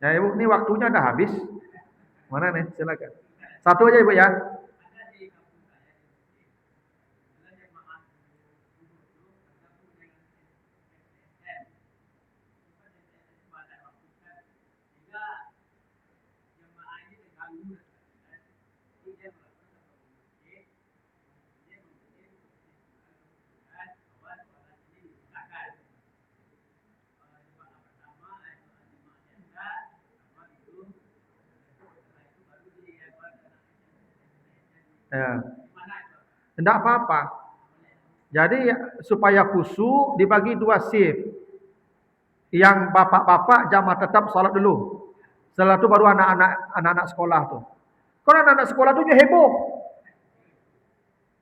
Ya Ibu, ini waktunya dah habis. Mana nih? Silakan. Satu aja Ibu ya. Ya. Tidak apa-apa. Jadi supaya khusyuk dibagi dua shift. Yang bapak-bapak jamaah tetap salat dulu. Setelah itu baru anak-anak sekolah tu. Kalau anak-anak sekolah tu heboh.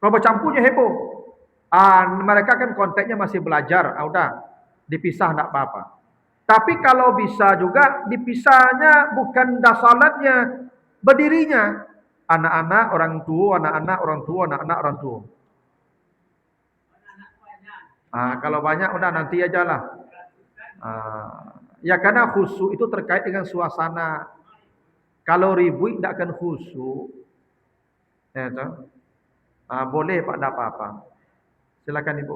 Kalau bercampurnya heboh. Mereka kan konteksnya masih belajar. Udah dipisah tidak apa-apa. Tapi kalau bisa juga dipisahnya bukan dah salatnya, berdirinya. Anak-anak orang tua, anak-anak orang tua, anak-anak orang tua. Kalau banyak udah nanti aja lah. Ya karena khusyuk itu terkait dengan suasana. Kalau ribut tidak akan khusyuk. Ya, boleh Pak, tidak apa-apa. Silakan Ibu.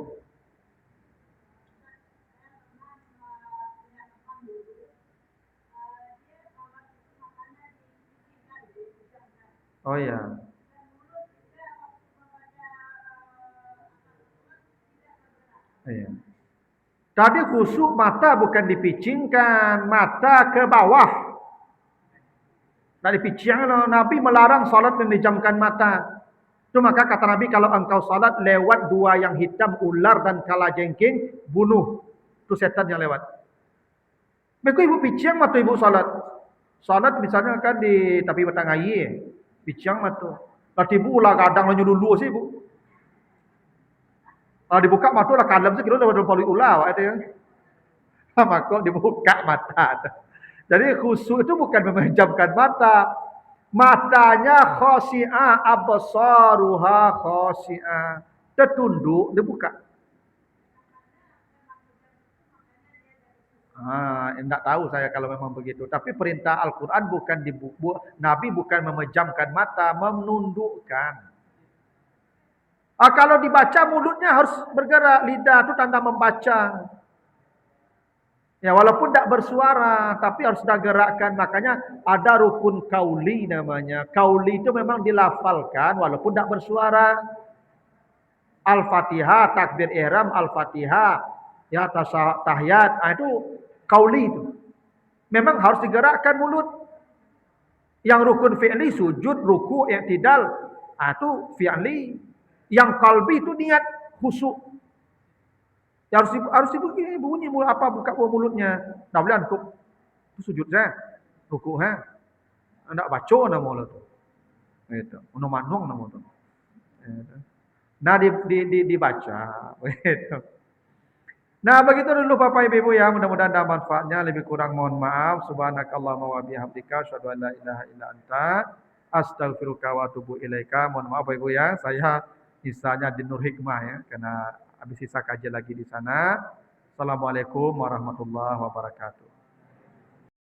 Oh ya. Iya. Tadi khusyuk mata bukan dipicingkan, mata ke bawah. Tak dipicing. Nabi melarang salat memejamkan mata. Itu maka kata Nabi, kalau engkau salat lewat dua yang hitam, ular dan kalajengking, bunuh. Itu setan yang lewat. Mereka ibu picing mata ibu salat. Salat misalnya kan di tepi batang air. Picing mata. Lah tibu ulah kadang lah nyululu sih ibu. Kalau dibuka mata lah kalem sih, kira udah paling ulah. Maka dibuka mata. Jadi khusyuk itu bukan memejamkan mata. Matanya khosi'ah, absaruha khosi'ah. Tertunduk, dibuka. Enggak tahu saya kalau memang begitu. Tapi perintah Al-Quran bukan Nabi bukan memejamkan mata, menundukkan. Kalau dibaca mulutnya harus bergerak, lidah itu tanda membaca. Ya, walaupun tidak bersuara, tapi harus sudah gerakkan. Makanya ada rukun kauli namanya. Kauli itu memang dilafalkan walaupun tidak bersuara. Al-Fatihah, takbir ihram, Al-Fatihah, ya tahiyat, itu kauli itu. Memang harus digerakkan mulut. Yang rukun fi'li, sujud, ruku, i'tidal, itu fi'li. Yang qalbi itu niat khusyuk. Ya harus bunyi mulut apa buka mulutnya. Tak boleh untuk sujud saya, ruku saya. Ndak baca nama Allah tu. Itu. Ono manung nama tu. Itu. Nah dibaca. Itu. Nah begitu dulu Bapak Ibu ya, mudah-mudahan ada manfaatnya. Lebih kurang mohon maaf. Subhanakallahumma wa bihamdika asyhadu an la ilaha illa anta astaghfiruka wa atubu ilaika. Mohon maaf Bapak Ibu ya, saya misalnya di Nur Hikmah ya, karena habis sisa kajian lagi di sana. Assalamualaikum warahmatullahi wabarakatuh.